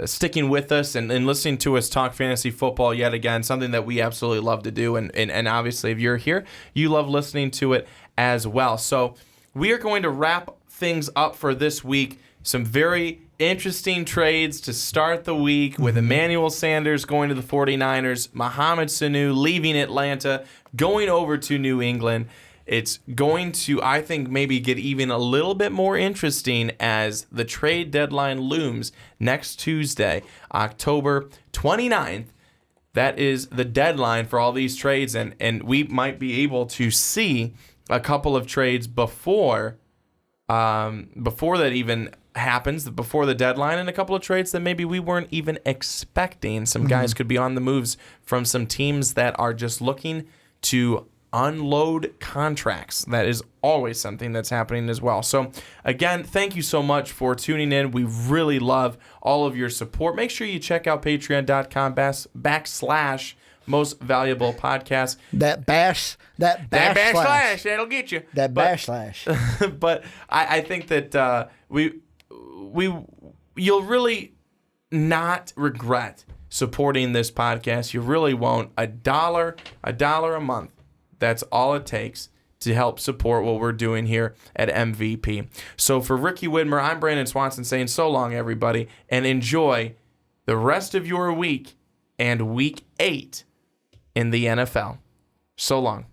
sticking with us and listening to us talk fantasy football yet again, something that we absolutely love to do. And obviously, if you're here, you love listening to it as well. So we are going to wrap things up for this week. Some very interesting trades to start the week with Emmanuel Sanders going to the 49ers, Mohamed Sanu leaving Atlanta, going over to New England. It's going to, I think, maybe get even a little bit more interesting as the trade deadline looms next Tuesday, October 29th. That is the deadline for all these trades, and we might be able to see a couple of trades before that even happens, before the deadline, and a couple of trades that maybe we weren't even expecting. Some guys could be on the moves from some teams that are just looking to unload contracts. That is always something that's happening as well. So again, thank you so much for tuning in. We really love all of your support. Make sure you check out patreon.com/most valuable podcast. That bash slash, that'll get you. That bash slash. But I think that you'll really not regret supporting this podcast. You really won't. $1 a month. That's all it takes to help support what we're doing here at MVP. So for Ricky Widmer, I'm Brandon Swanson saying so long, everybody, and enjoy the rest of your week and week 8 in the NFL. So long.